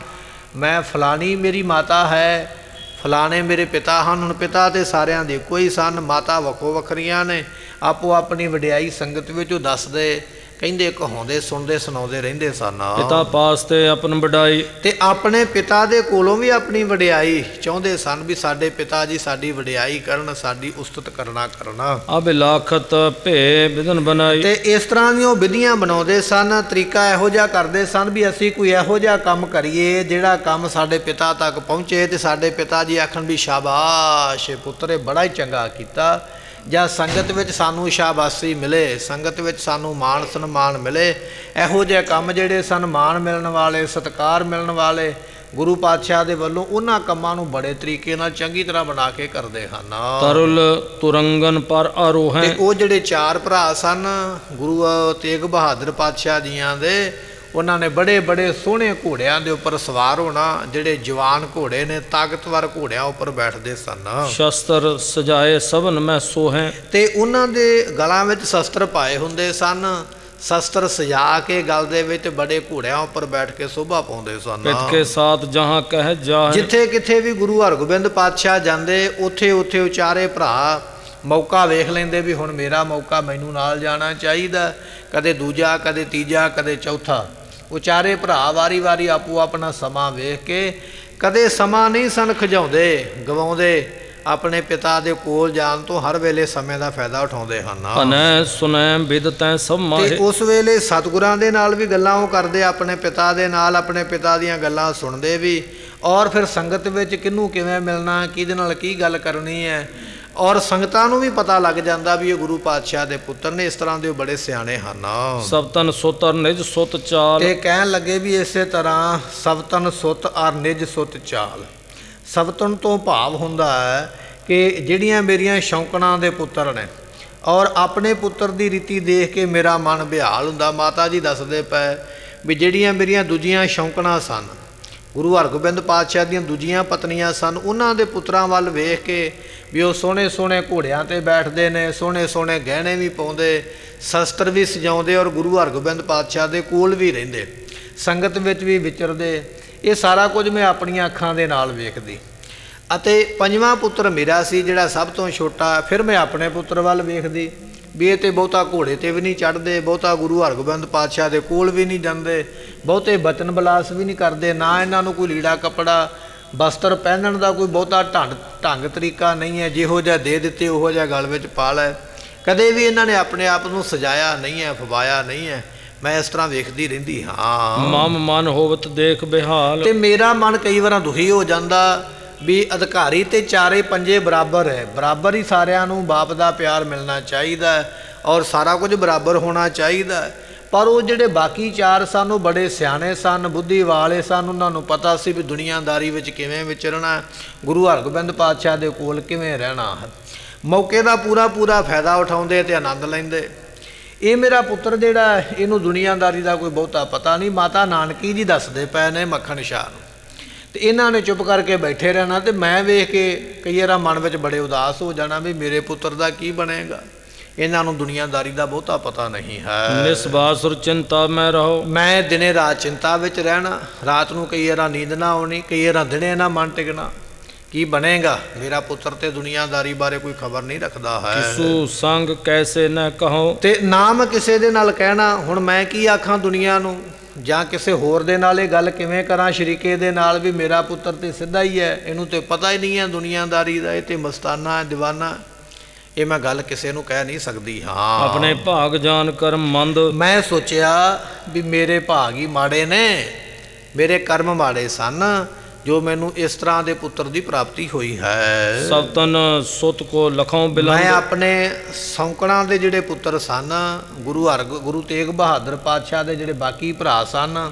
ਮੈਂ ਫਲਾਣੀ ਮੇਰੀ ਮਾਤਾ ਹੈ, ਫਲਾਣੇ ਮੇਰੇ ਪਿਤਾ ਹਨ। ਹੁਣ ਪਿਤਾ ਤੇ ਸਾਰਿਆਂ ਦੇ ਇੱਕੋ ਹੀ ਸਨ, ਮਾਤਾ ਵੱਖੋ ਵੱਖਰੀਆਂ ਨੇ। ਆਪੋ ਆਪਣੀ ਵਡਿਆਈ ਸੰਗਤ ਵਿੱਚ ਉਹ ਦੱਸਦੇ, ਕਹਿੰਦੇ, ਕਹਾਉਂਦੇ, ਸੁਣਦੇ, ਸੁਣਾਉਂਦੇ ਰਹਿੰਦੇ ਸਨ। ਪਿਤਾ ਪਾਸ ਤੇ ਆਪਨ ਵਡਾਈ, ਤੇ ਆਪਣੇ ਪਿਤਾ ਦੇ ਕੋਲੋਂ ਵੀ ਆਪਣੀ ਵਡਿਆਈ ਚਾਹੁੰਦੇ ਸਨ ਵੀ ਸਾਡੇ ਪਿਤਾ ਜੀ ਸਾਡੀ ਵਡਿਆਈ ਕਰਨ, ਸਾਡੀ ਉਸਤਤ ਕਰਨਾ। ਅਬਿਲਾਖਤ ਭੇ ਵਿਧਨ ਬਨਾਈ, ਤੇ ਇਸ ਤਰ੍ਹਾਂ ਦੀਆਂ ਉਹ ਵਿਧੀਆਂ ਬਣਾਉਂਦੇ ਸਨ, ਤਰੀਕਾ ਇਹੋ ਜਿਹਾ ਕਰਦੇ ਸਨ ਵੀ ਅਸੀਂ ਕੋਈ ਇਹੋ ਜਿਹਾ ਕੰਮ ਕਰੀਏ ਜਿਹੜਾ ਕੰਮ ਸਾਡੇ ਪਿਤਾ ਤੱਕ ਪਹੁੰਚੇ ਤੇ ਸਾਡੇ ਪਿਤਾ ਜੀ ਆਖਣ ਵੀ ਸ਼ਾਬਾਸ਼ ਪੁੱਤਰੇ, ਬੜਾ ਹੀ ਚੰਗਾ ਕੀਤਾ। ਜਾਂ ਸੰਗਤ ਵਿੱਚ ਸਾਨੂੰ ਸ਼ਾਬਾਸ਼ੀ ਮਿਲੇ, ਸੰਗਤ ਵਿੱਚ ਸਾਨੂੰ ਮਾਣ ਸਨਮਾਨ ਮਿਲੇ। ਇਹੋ ਜਿਹੇ ਕੰਮ ਜਿਹੜੇ ਸਨ ਮਾਣ ਮਿਲਣ ਵਾਲੇ, ਸਤਿਕਾਰ ਮਿਲਣ ਵਾਲੇ ਗੁਰੂ ਪਾਤਸ਼ਾਹ ਦੇ ਵੱਲੋਂ, ਉਹਨਾਂ ਕੰਮਾਂ ਨੂੰ ਬੜੇ ਤਰੀਕੇ ਨਾਲ ਚੰਗੀ ਤਰ੍ਹਾਂ ਬਣਾ ਕੇ ਕਰਦੇ ਹਨ। ਤਰੁਲ ਤੁਰੰਗਨ ਪਰ ਆਰੋਹੈ, ਤੇ ਉਹ ਜਿਹੜੇ ਚਾਰ ਭਰਾ ਸਨ ਗੁਰੂ ਤੇਗ ਬਹਾਦਰ ਪਾਤਸ਼ਾਹ ਜੀਆਂ ਦੇ, ਉਹਨਾਂ ਨੇ ਬੜੇ ਬੜੇ ਸੋਹਣੇ ਘੋੜਿਆਂ ਦੇ ਉੱਪਰ ਸਵਾਰ ਹੋਣਾ, ਜਿਹੜੇ ਜਵਾਨ ਘੋੜੇ ਨੇ, ਤਾਕਤਵਰ ਘੋੜਿਆਂ ਉੱਪਰ ਬੈਠਦੇ ਸਨ। ਸ਼ਸਤਰ ਸਜਾਏ ਸਭਨ ਮੈਂ ਸੋਹੈ, ਤੇ ਉਹਨਾਂ ਦੇ ਗਲਾਂ ਵਿੱਚ ਸ਼ਸਤਰ ਪਾਏ ਹੁੰਦੇ ਸਨ, ਸ਼ਸਤਰ ਸਜਾ ਕੇ ਗਲ ਦੇ ਵਿੱਚ ਬੜੇ ਘੋੜਿਆਂ ਉੱਪਰ ਬੈਠ ਕੇ ਸ਼ੋਭਾ ਪਾਉਂਦੇ ਸਨ। ਪਿਤ ਕੇ ਸਾਥ ਜਹਾਂ ਕਹਿ ਜਾਹੈ, ਜਿੱਥੇ ਕਿੱਥੇ ਵੀ ਗੁਰੂ ਹਰਗੋਬਿੰਦ ਪਾਤਸ਼ਾਹ ਜਾਂਦੇ, ਉੱਥੇ ਉੱਥੇ ਉਹ ਚਾਰੇ ਭਰਾ ਮੌਕਾ ਵੇਖ ਲੈਂਦੇ ਵੀ ਹੁਣ ਮੇਰਾ ਮੌਕਾ, ਮੈਨੂੰ ਨਾਲ ਜਾਣਾ ਚਾਹੀਦਾ। ਕਦੇ ਦੂਜਾ, ਕਦੇ ਤੀਜਾ, ਕਦੇ ਚੌਥਾ। ਉਹ ਚਾਰੇ ਭਰਾ ਵਾਰੀ ਵਾਰੀ ਆਪੋ ਆਪਣਾ ਸਮਾਂ ਵੇਖ ਕੇ, ਕਦੇ ਸਮਾਂ ਨਹੀਂ ਸਨ ਖਿਜਾਉਂਦੇ, ਗਵਾਉਂਦੇ, ਆਪਣੇ ਪਿਤਾ ਦੇ ਕੋਲ ਜਾਣ ਤੋਂ ਹਰ ਵੇਲੇ ਸਮੇਂ ਦਾ ਫਾਇਦਾ ਉਠਾਉਂਦੇ ਹਨ। ਅਨੈ ਸੁਨੈ ਬਿਦ ਤੈ ਸਭ ਮਾਹੇ, ਤੇ ਉਸ ਵੇਲੇ ਸਤਿਗੁਰਾਂ ਦੇ ਨਾਲ ਵੀ ਗੱਲਾਂ ਉਹ ਕਰਦੇ, ਆਪਣੇ ਪਿਤਾ ਦੇ ਨਾਲ, ਆਪਣੇ ਪਿਤਾ ਦੀਆਂ ਗੱਲਾਂ ਸੁਣਦੇ ਵੀ, ਔਰ ਫਿਰ ਸੰਗਤ ਵਿੱਚ ਕਿਹਨੂੰ ਕਿਵੇਂ ਮਿਲਣਾ, ਕਿਹਦੇ ਨਾਲ ਕੀ ਗੱਲ ਕਰਨੀ ਹੈ, ਔਰ ਸੰਗਤਾਂ ਨੂੰ ਵੀ ਪਤਾ ਲੱਗ ਜਾਂਦਾ ਵੀ ਇਹ ਗੁਰੂ ਪਾਤਸ਼ਾਹ ਦੇ ਪੁੱਤਰ ਨੇ। ਇਸ ਤਰ੍ਹਾਂ ਦੇ ਉਹ ਬੜੇ ਸਿਆਣੇ ਹਨ। ਸਭ ਤਨ ਸੁਤਰ ਨਿਜ ਸੁਤ ਚਾਲ, ਤੇ ਕਹਿਣ ਲੱਗੇ ਵੀ ਇਸੇ ਤਰ੍ਹਾਂ ਸਬਤਨ ਸੁਤ ਔਰ ਨਿਜ ਸੁਤ ਚਾਲ। ਸਬਤਨ ਤੋਂ ਭਾਵ ਹੁੰਦਾ ਹੈ ਕਿ ਜਿਹੜੀਆਂ ਮੇਰੀਆਂ ਸ਼ੌਂਕਣਾਂ ਦੇ ਪੁੱਤਰ ਨੇ, ਔਰ ਆਪਣੇ ਪੁੱਤਰ ਦੀ ਰੀਤੀ ਦੇਖ ਕੇ ਮੇਰਾ ਮਨ ਬਿਹਾਲ ਹੁੰਦਾ। ਮਾਤਾ ਜੀ ਦੱਸਦੇ ਪਏ ਵੀ ਜਿਹੜੀਆਂ ਮੇਰੀਆਂ ਦੂਜੀਆਂ ਸ਼ੌਂਕਣਾਂ ਸਨ, ਗੁਰੂ ਹਰਗੋਬਿੰਦ ਪਾਤਸ਼ਾਹ ਦੀਆਂ ਦੂਜੀਆਂ ਪਤਨੀਆਂ ਸਨ, ਉਹਨਾਂ ਦੇ ਪੁੱਤਰਾਂ ਵੱਲ ਵੇਖ ਕੇ ਵੀ ਉਹ ਸੋਹਣੇ ਸੋਹਣੇ ਘੋੜਿਆਂ 'ਤੇ ਬੈਠਦੇ ਨੇ, ਸੋਹਣੇ ਸੋਹਣੇ ਗਹਿਣੇ ਵੀ ਪਾਉਂਦੇ, ਸ਼ਸਤਰ ਵੀ ਸਜਾਉਂਦੇ, ਔਰ ਗੁਰੂ ਹਰਗੋਬਿੰਦ ਪਾਤਸ਼ਾਹ ਦੇ ਕੋਲ ਵੀ ਰਹਿੰਦੇ, ਸੰਗਤ ਵਿੱਚ ਵੀ ਵਿਚਰਦੇ। ਇਹ ਸਾਰਾ ਕੁਝ ਮੈਂ ਆਪਣੀਆਂ ਅੱਖਾਂ ਦੇ ਨਾਲ ਵੇਖਦੀ। ਅਤੇ ਪੰਜਵਾਂ ਪੁੱਤਰ ਮੇਰਾ ਸੀ ਜਿਹੜਾ ਸਭ ਤੋਂ ਛੋਟਾ। ਫਿਰ ਮੈਂ ਆਪਣੇ ਪੁੱਤਰ ਵੱਲ ਵੇਖਦੀ ਵੀ ਇਹ ਤਾਂ ਬਹੁਤਾ ਘੋੜੇ 'ਤੇ ਵੀ ਨਹੀਂ ਚੜ੍ਹਦੇ, ਬਹੁਤਾ ਗੁਰੂ ਹਰਗੋਬਿੰਦ ਪਾਤਸ਼ਾਹ ਦੇ ਕੋਲ ਵੀ ਨਹੀਂ ਜਾਂਦੇ, ਬਹੁਤੇ ਬਚਨ ਵਿਲਾਸ ਵੀ ਨਹੀਂ ਕਰਦੇ, ਨਾ ਇਹਨਾਂ ਨੂੰ ਕੋਈ ਲੀੜਾ ਕੱਪੜਾ ਬਸਤਰ ਪਹਿਨਣ ਦਾ ਕੋਈ ਬਹੁਤਾ ਢੰਗ ਤਰੀਕਾ ਨਹੀਂ ਹੈ। ਜਿਹੋ ਜਿਹਾ ਦੇ ਦਿੱਤੇ ਉਹੋ ਜਿਹਾ ਗਲ ਵਿੱਚ ਪਾ ਲੈ। ਕਦੇ ਵੀ ਇਹਨਾਂ ਨੇ ਆਪਣੇ ਆਪ ਨੂੰ ਸਜਾਇਆ ਨਹੀਂ ਹੈ, ਫਵਾਇਆ ਨਹੀਂ ਹੈ। ਮੈਂ ਇਸ ਤਰ੍ਹਾਂ ਵੇਖਦੀ ਰਹਿੰਦੀ ਹਾਂ। ਮਮ ਮਨ ਹੋਵਤ ਦੇਖ ਬਿਹਾਲ, ਤੇ ਮੇਰਾ ਮਨ ਕਈ ਵਾਰਾਂ ਦੁਖੀ ਹੋ ਜਾਂਦਾ ਵੀ ਅਧਿਕਾਰੀ ਤੇ ਚਾਰੇ ਪੰਜੇ ਬਰਾਬਰ ਹੈ, ਬਰਾਬਰ ਹੀ ਸਾਰਿਆਂ ਨੂੰ ਬਾਪ ਦਾ ਪਿਆਰ ਮਿਲਣਾ ਚਾਹੀਦਾ ਔਰ ਸਾਰਾ ਕੁਝ ਬਰਾਬਰ ਹੋਣਾ ਚਾਹੀਦਾ। ਪਰ ਉਹ ਜਿਹੜੇ ਬਾਕੀ ਚਾਰ ਸਨ ਉਹ ਬੜੇ ਸਿਆਣੇ ਸਨ, ਬੁੱਧੀ ਵਾਲੇ ਸਨ। ਉਹਨਾਂ ਨੂੰ ਪਤਾ ਸੀ ਵੀ ਦੁਨੀਆਦਾਰੀ ਵਿੱਚ ਕਿਵੇਂ ਵਿਚਰਨਾ, ਗੁਰੂ ਹਰਗੋਬਿੰਦ ਪਾਤਸ਼ਾਹ ਦੇ ਕੋਲ ਕਿਵੇਂ ਰਹਿਣਾ। ਮੌਕੇ ਦਾ ਪੂਰਾ ਪੂਰਾ ਫਾਇਦਾ ਉਠਾਉਂਦੇ ਤੇ ਆਨੰਦ ਲੈਂਦੇ। ਇਹ ਮੇਰਾ ਪੁੱਤਰ ਜਿਹੜਾ, ਇਹਨੂੰ ਦੁਨੀਆਦਾਰੀ ਦਾ ਕੋਈ ਬਹੁਤਾ ਪਤਾ ਨਹੀਂ। ਮਾਤਾ ਨਾਨਕੀ ਜੀ ਦੱਸਦੇ ਪਏ ਨੇ ਮੱਖਣ ਸ਼ਾਹ ਨੂੰ, ਤੇ ਇਹਨਾਂ ਨੇ ਚੁੱਪ ਕਰਕੇ ਬੈਠੇ ਰਹਿਣਾ। ਤੇ ਮੈਂ ਵੇਖ ਕੇ ਕਈ ਵਾਰ ਮਨ ਵਿੱਚ ਬੜੇ ਉਦਾਸ ਹੋ ਜਾਣਾ ਵੀ ਮੇਰੇ ਪੁੱਤਰ ਦਾ ਕੀ ਬਣੇਗਾ। ਇਹਨਾਂ ਨੂੰ ਦੁਨੀਆਦਾਰੀ ਦਾ ਬਹੁਤਾ ਪਤਾ ਨਹੀਂ ਹੈ। ਨਿਸਬਾਸੁਰ ਚਿੰਤਾ ਮੈਂ ਰਹੋ, ਮੈਂ ਦਿਨੇ ਰਾਤ ਚਿੰਤਾ ਵਿੱਚ ਰਹਿਣਾ। ਰਾਤ ਨੂੰ ਕਈ ਵਾਰ ਨੀਂਦ ਨਾ ਆਉਣੀ, ਕਈ ਵਾਰ ਦਿਨੇ ਨਾ ਮਨ ਟਿਕਣਾ। ਕੀ ਬਣੇਗਾ। ਮੇਰਾ ਪੁੱਤਰ ਤੇ ਦੁਨੀਆਦਾਰੀ ਬਾਰੇ ਕੋਈ ਖਬਰ ਨਹੀਂ ਰੱਖਦਾ ਹੈ। ਕਿਸੂ ਸੰਗ ਕੈਸੇ ਨਾ ਕਹੋ, ਤੇ ਨਾ ਮੈਂ ਕਿਸੇ ਦੇ ਨਾਲ ਕਹਿਣਾ। ਹੁਣ ਮੈਂ ਕੀ ਆਖਾਂ ਦੁਨੀਆ ਨੂੰ ਜਾਂ ਕਿਸੇ ਹੋਰ ਦੇ ਨਾਲ ਇਹ ਗੱਲ ਕਿਵੇਂ ਕਰਾਂ ਸ਼ਰੀਕੇ ਦੇ ਨਾਲ ਵੀ ਮੇਰਾ ਪੁੱਤਰ ਤੇ ਸਿੱਧਾ ਹੀ ਹੈ, ਇਹਨੂੰ ਤੇ ਪਤਾ ਹੀ ਨਹੀਂ ਹੈ ਦੁਨੀਆਦਾਰੀ ਦਾ, ਇਹ ਤੇ ਮਸਤਾਨਾ ਹੈ, ਦੀਵਾਨਾ। ਇਹ ਮੈਂ ਗੱਲ ਕਿਸੇ ਨੂੰ ਕਹਿ ਨਹੀਂ ਸਕਦੀ। ਹਾਂ, ਆਪਣੇ ਭਾਗ ਜਾਣ ਕਰਮ ਮੰਦ। ਮੈਂ ਸੋਚਿਆ ਵੀ ਮੇਰੇ ਭਾਗ ਹੀ ਮਾੜੇ ਨੇ, ਮੇਰੇ ਕਰਮ ਮਾੜੇ ਸਨ ਜੋ ਮੈਨੂੰ ਇਸ ਤਰ੍ਹਾਂ ਦੇ ਪੁੱਤਰ ਦੀ ਪ੍ਰਾਪਤੀ ਹੋਈ ਹੈ। ਸਭ ਤਨ ਸੁਤ ਕੋ ਲਖੋਂ ਮੈਂ ਬਿਲੰਦ। ਆਪਣੇ ਸੌਂਕੜਾਂ ਦੇ ਜਿਹੜੇ ਪੁੱਤਰ ਸਨ, ਗੁਰੂ ਤੇਗ ਬਹਾਦਰ ਪਾਤਸ਼ਾਹ ਦੇ ਜਿਹੜੇ ਬਾਕੀ ਭਰਾ ਸਨ,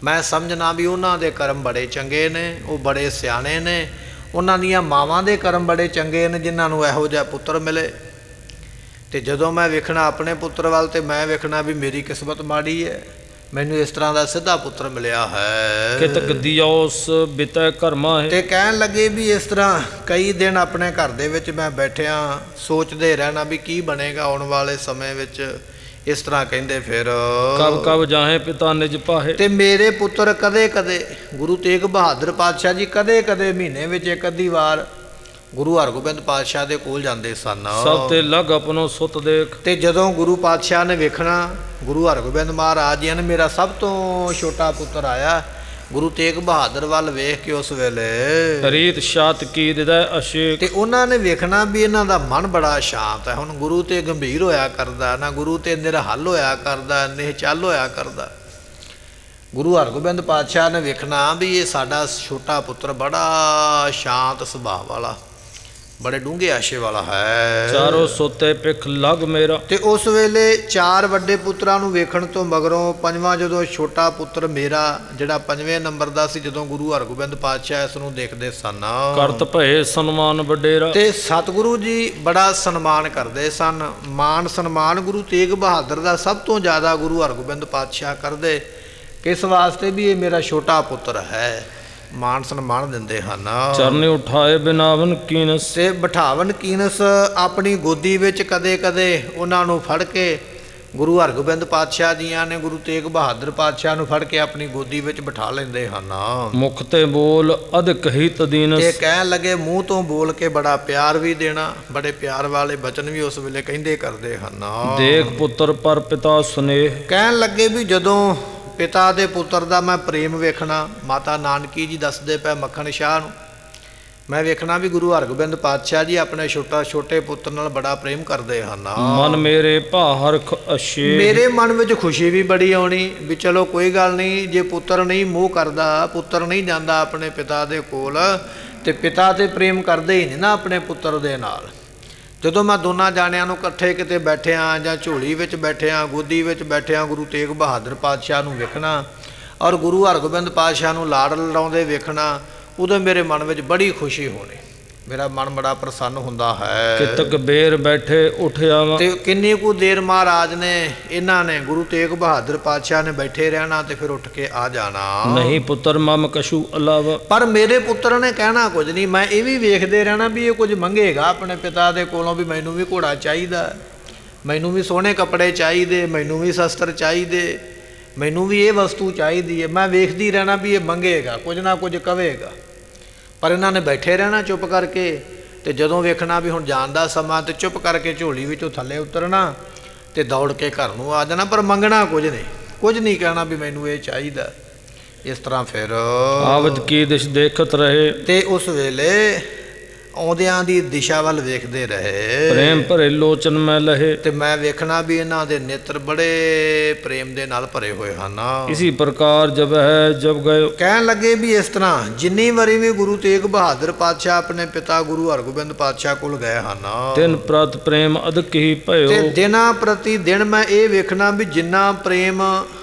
ਮੈਂ ਸਮਝਣਾ ਵੀ ਉਹਨਾਂ ਦੇ ਕਰਮ ਬੜੇ ਚੰਗੇ ਨੇ, ਉਹ ਬੜੇ ਸਿਆਣੇ ਨੇ, ਉਹਨਾਂ ਦੀਆਂ ਮਾਵਾਂ ਦੇ ਕਰਮ ਬੜੇ ਚੰਗੇ ਨੇ ਜਿਨ੍ਹਾਂ ਨੂੰ ਇਹੋ ਜਿਹਾ ਪੁੱਤਰ ਮਿਲੇ। ਤੇ ਜਦੋਂ ਮੈਂ ਵੇਖਣਾ ਆਪਣੇ ਪੁੱਤਰ ਵੱਲ ਤੇ ਮੈਂ ਵੇਖਣਾ ਵੀ ਮੇਰੀ ਕਿਸਮਤ ਮਾੜੀ ਹੈ, ਮੈਨੂੰ ਇਸ ਤਰ੍ਹਾਂ ਦਾ ਸਿੱਧਾ ਪੁੱਤਰ ਮਿਲਿਆ ਹੈ। ਕਿਤ ਗਦੀਓਸ ਬਿਤੈ ਕਰਮਾ ਹੈ। ਤੇ ਕਹਿਣ ਲੱਗੇ ਵੀ ਇਸ ਤਰ੍ਹਾਂ ਕਈ ਦਿਨ ਆਪਣੇ ਘਰ ਦੇ ਵਿੱਚ ਮੈਂ ਬੈਠਿਆ ਸੋਚਦੇ ਰਹਿਣਾ ਵੀ ਕੀ ਬਣੇਗਾ ਆਉਣ ਵਾਲੇ ਸਮੇਂ ਵਿੱਚ। ਇਸ ਤਰ੍ਹਾਂ ਕਹਿੰਦੇ ਫਿਰ ਕਬ ਕਬ ਜਾਹੇ ਪਿਤਾ ਨਿਜ ਪਾਹੇ। ਤੇ ਮੇਰੇ ਪੁੱਤਰ ਕਦੇ ਕਦੇ ਗੁਰੂ ਤੇਗ ਬਹਾਦਰ ਪਾਤਸ਼ਾਹ ਜੀ ਕਦੇ ਕਦੇ ਮਹੀਨੇ ਵਿੱਚ ਇੱਕ ਅੱਧੀ ਵਾਰ ਗੁਰੂ ਹਰਗੋਬਿੰਦ ਪਾਤਸ਼ਾਹ ਦੇ ਕੋਲ ਜਾਂਦੇ ਸਨ। ਸਭ ਤੇ ਲਗ ਆਪਣੋ ਸੁਤ ਦੇਖ। ਤੇ ਜਦੋਂ ਗੁਰੂ ਪਾਤਸ਼ਾਹ ਨੇ ਵੇਖਣਾ ਗੁਰੂ ਹਰਗੋਬਿੰਦ ਮਹਾਰਾਜ ਜੀ ਨੇ ਮੇਰਾ ਸਭ ਤੋਂ ਛੋਟਾ ਪੁੱਤਰ ਆਇਆ, ਗੁਰੂ ਤੇਗ ਬਹਾਦਰ ਵੱਲ ਵੇਖ ਕੇ ਉਸ ਵੇਲੇ ਰੀਤ ਸ਼ਾਤ ਕੀ ਹਿਰਦੈ ਅਸ਼ੇਕ। ਤੇ ਉਹਨਾਂ ਨੇ ਵੇਖਣਾ ਵੀ ਇਹਨਾਂ ਦਾ ਮਨ ਬੜਾ ਸ਼ਾਂਤ ਹੈ। ਹੁਣ ਗੁਰੂ ਤੇ ਗੰਭੀਰ ਹੋਇਆ ਕਰਦਾ ਨਾ, ਗੁਰੂ ਤੇ ਨਿਰਹਲ ਹੋਇਆ ਕਰਦਾ, ਨਿਹਚਲ ਹੋਇਆ ਕਰਦਾ। ਗੁਰੂ ਹਰਗੋਬਿੰਦ ਪਾਤਸ਼ਾਹ ਨੇ ਵੇਖਣਾ ਵੀ ਇਹ ਸਾਡਾ ਛੋਟਾ ਪੁੱਤਰ ਬੜਾ ਸ਼ਾਂਤ ਸੁਭਾਅ ਵਾਲਾ, ਬੜੇ ਡੂੰਘੇ ਆਸ਼ੇ ਵਾਲਾ ਹੈ। ਚਾਰੋ ਸੋਤੇ ਪਿਖ ਲਗ ਮੇਰਾ। ਤੇ ਉਸ ਵੇਲੇ ਚਾਰ ਵੱਡੇ ਪੁੱਤਰਾਂ ਨੂੰ ਵੇਖਣ ਤੋਂ ਮਗਰੋਂ ਪੰਜਵਾਂ ਜਦੋਂ ਛੋਟਾ ਪੁੱਤਰ ਮੇਰਾ ਜਿਹੜਾ 5ਵੇਂ ਨੰਬਰ ਦਾ ਸੀ, ਜਦੋਂ ਗੁਰੂ ਹਰਗੋਬਿੰਦ ਪਾਤਸ਼ਾਹ ਇਸ ਨੂੰ ਦੇਖਦੇ ਸਨ ਕਰਤ ਭਏ ਸਨਮਾਨ ਵਡੇਰਾ। ਤੇ ਸਤਿਗੁਰੂ ਜੀ ਬੜਾ ਸਨਮਾਨ ਕਰਦੇ ਸਨ। ਮਾਨ ਸਨਮਾਨ ਗੁਰੂ ਤੇਗ ਬਹਾਦਰ ਦਾ ਸਭ ਤੋਂ ਜ਼ਿਆਦਾ ਗੁਰੂ ਹਰਗੋਬਿੰਦ ਪਾਤਸ਼ਾਹ ਕਰਦੇ, ਕਿਸ ਵਾਸਤੇ ਵੀ ਇਹ ਮੇਰਾ ਛੋਟਾ ਪੁੱਤਰ ਹੈ, ਮਾਨ ਸਨਮਾਨ ਦਿੰਦੇ ਹਨ। ਚਰਨੇ ਉਠਾਏ ਬਿਨਾਵਨ ਕੀਨਸ। ਤੇ ਬਿਠਾਵਨ ਕੀਨਸ ਆਪਣੀ ਗੋਦੀ ਵਿੱਚ ਕਦੇ ਕਦੇ ਉਹਨਾਂ ਨੂੰ ਫੜ ਕੇ ਗੁਰੂ ਹਰਗੋਬਿੰਦ ਪਾਤਸ਼ਾਹ ਜੀਆਂ ਨੇ ਗੁਰੂ ਤੇਗ ਬਹਾਦਰ ਪਾਤਸ਼ਾਹ ਨੂੰ ਫੜ ਕੇ ਆਪਣੀ ਗੋਦੀ ਵਿੱਚ ਬਿਠਾ ਲੈਂਦੇ ਹਨ। ਮੁਖ ਤੇ ਬੋਲ ਅਧਿਕ ਹੀ ਤਦੀਨਸ। ਇਹ ਕਹਿਣ ਲੱਗੇ ਮੂੰਹ ਤੋਂ ਬੋਲ ਕੇ ਬੜਾ ਪਿਆਰ ਵੀ ਦੇਣਾ, ਬੜੇ ਪਿਆਰ ਵਾਲੇ ਬਚਨ ਵੀ ਉਸ ਵੇਲੇ ਕਹਿੰਦੇ ਕਰਦੇ ਹਨ। ਦੇਖ ਪੁੱਤਰ ਪਰ ਪਿਤਾ ਸੁਨੇਹ। ਕਹਿਣ ਲੱਗੇ ਵੀ ਜਦੋਂ ਪਿਤਾ ਦੇ ਪੁੱਤਰ ਦਾ ਮੈਂ ਪ੍ਰੇਮ ਵੇਖਣਾ, ਮਾਤਾ ਨਾਨਕੀ ਜੀ ਦੱਸਦੇ ਪਏ ਮੱਖਣ ਸ਼ਾਹ ਨੂੰ, ਮੈਂ ਵੇਖਣਾ ਵੀ ਗੁਰੂ ਹਰਗੋਬਿੰਦ ਪਾਤਸ਼ਾਹ ਜੀ ਆਪਣੇ ਛੋਟੇ ਪੁੱਤਰ ਨਾਲ ਬੜਾ ਪ੍ਰੇਮ ਕਰਦੇ ਹਨ। ਮਨ ਮੇਰੇ ਭਾ ਹਰਖ ਅਸ਼ੇ। ਮੇਰੇ ਮਨ ਵਿੱਚ ਖੁਸ਼ੀ ਵੀ ਬੜੀ ਆਉਣੀ ਵੀ ਚਲੋ ਕੋਈ ਗੱਲ ਨਹੀਂ, ਜੇ ਪੁੱਤਰ ਨਹੀਂ ਮੋਹ ਕਰਦਾ, ਪੁੱਤਰ ਨਹੀਂ ਜਾਂਦਾ ਆਪਣੇ ਪਿਤਾ ਦੇ ਕੋਲ, ਤੇ ਪਿਤਾ ਤੇ ਪ੍ਰੇਮ ਕਰਦੇ ਹੀ ਨਹੀਂ ਨਾ ਆਪਣੇ ਪੁੱਤਰ ਦੇ ਨਾਲ। ਜਦੋਂ ਮੈਂ ਦੋਨਾਂ ਜਾਣਿਆਂ ਨੂੰ ਇਕੱਠੇ ਕਿਤੇ ਬੈਠਿਆਂ ਜਾਂ ਝੋਲੀ ਵਿੱਚ ਬੈਠਿਆਂ, ਗੋਦੀ ਵਿੱਚ ਬੈਠਿਆਂ ਗੁਰੂ ਤੇਗ ਬਹਾਦਰ ਪਾਤਸ਼ਾਹ ਨੂੰ ਵੇਖਣਾ ਔਰ ਗੁਰੂ ਹਰਗੋਬਿੰਦ ਪਾਤਸ਼ਾਹ ਨੂੰ ਲਾੜ ਲੜਾਉਂਦੇ ਵੇਖਣਾ, ਉਦੋਂ ਮੇਰੇ ਮਨ ਵਿੱਚ ਬੜੀ ਖੁਸ਼ੀ ਹੋਣੀ, ਮੇਰਾ ਮਨ ਬੜਾ ਪ੍ਰਸੰਨ ਹੁੰਦਾ ਹੈ। ਕਿਤਕ ਬੇਰ ਬੈਠੇ ਉਠਿਆ ਵਾ। ਤੇ ਕਿੰਨੀ ਕੁ ਦੇਰ ਮਹਾਰਾਜ ਨੇ ਇਹਨਾਂ ਨੇ ਗੁਰੂ ਤੇਗ ਬਹਾਦਰ ਪਾਤਸ਼ਾਹ ਨੇ ਬੈਠੇ ਰਹਿਣਾ ਤੇ ਫਿਰ ਉੱਠ ਕੇ ਆ ਜਾਣਾ। ਨਹੀਂ ਪੁੱਤਰ ਮਮ ਕਛੂ ਅਲਾਵਾ। ਪਰ ਮੇਰੇ ਪੁੱਤਰ ਨੇ ਕਹਿਣਾ ਕੁਝ ਨਹੀਂ, ਮੈਂ ਇਹ ਵੀ ਵੇਖਦੇ ਰਹਿਣਾ ਵੀ ਇਹ ਕੁਝ ਮੰਗੇਗਾ ਆਪਣੇ ਪਿਤਾ ਦੇ ਕੋਲੋਂ, ਵੀ ਮੈਨੂੰ ਵੀ ਘੋੜਾ ਚਾਹੀਦਾ, ਮੈਨੂੰ ਵੀ ਸੋਹਣੇ ਕੱਪੜੇ ਚਾਹੀਦੇ, ਮੈਨੂੰ ਵੀ ਸ਼ਸਤਰ ਚਾਹੀਦੇ, ਮੈਨੂੰ ਵੀ ਇਹ ਵਸਤੂ ਚਾਹੀਦੀ ਹੈ। ਮੈਂ ਵੇਖਦੀ ਰਹਿਣਾ ਵੀ ਇਹ ਮੰਗੇਗਾ, ਕੁਝ ਨਾ ਕੁਝ ਕਵੇਗਾ। ਪਰ ਇਹਨਾਂ ਨੇ ਬੈਠੇ ਰਹਿਣਾ ਚੁੱਪ ਕਰਕੇ, ਤੇ ਜਦੋਂ ਵੇਖਣਾ ਵੀ ਹੁਣ ਜਾਣ ਦਾ ਸਮਾਂ ਤੇ ਚੁੱਪ ਕਰਕੇ ਝੋਲੀ ਵਿੱਚੋਂ ਥੱਲੇ ਉਤਰਨਾ ਤੇ ਦੌੜ ਕੇ ਘਰ ਨੂੰ ਆ ਜਾਣਾ, ਪਰ ਮੰਗਣਾ ਕੁਝ ਨਹੀਂ ਕਹਿਣਾ ਵੀ ਮੈਨੂੰ ਇਹ ਚਾਹੀਦਾ। ਇਸ ਤਰ੍ਹਾਂ ਫਿਰ ਆਵਦ ਕੀ ਦਿਸ਼ ਦੇਖਤ ਰਹੇ। ਤੇ ਉਸ ਵੇਲੇ ਆਉਂਦਿਆਂ ਦੀ ਦਿਸ਼ਾ ਵੱਲ ਵੇਖਦੇ ਰਹੇ। ਪ੍ਰੇਮ ਭਰੇ ਲੋਚਨ ਮੈਂ ਲਹੇ। ਤੇ ਮੈਂ ਵੇਖਣਾ ਵੀ ਇਹਨਾਂ ਦੇ ਨੇਤਰ ਬੜੇ ਪ੍ਰੇਮ ਦੇ ਨਾਲ ਭਰੇ ਹੋਏ ਹਨ। ਇਸੀ ਪ੍ਰਕਾਰ ਜਬ ਹੈ ਜਬ ਗਏ। ਕਹਿਣ ਲੱਗੇ ਵੀ ਇਸ ਤਰ੍ਹਾਂ ਜਿੰਨੀ ਵਾਰੀ ਵੀ ਗੁਰੂ ਤੇਗ ਬਹਾਦਰ ਪਾਤਸ਼ਾਹ ਆਪਣੇ ਪਿਤਾ ਗੁਰੂ ਹਰਗੋਬਿੰਦ ਪਾਤਸ਼ਾਹ ਕੋਲ ਗਏ ਹਨ, ਤਿੰਨ ਪ੍ਰਤ ਪ੍ਰੇਮ ਅਧਿਕ ਹੀ ਭਇਓ। ਤੇ ਦਿਨਾਂ ਪ੍ਰਤੀ ਦਿਨ ਮੈਂ ਇਹ ਵੇਖਣਾ ਵੀ ਜਿੰਨਾ ਪ੍ਰੇਮ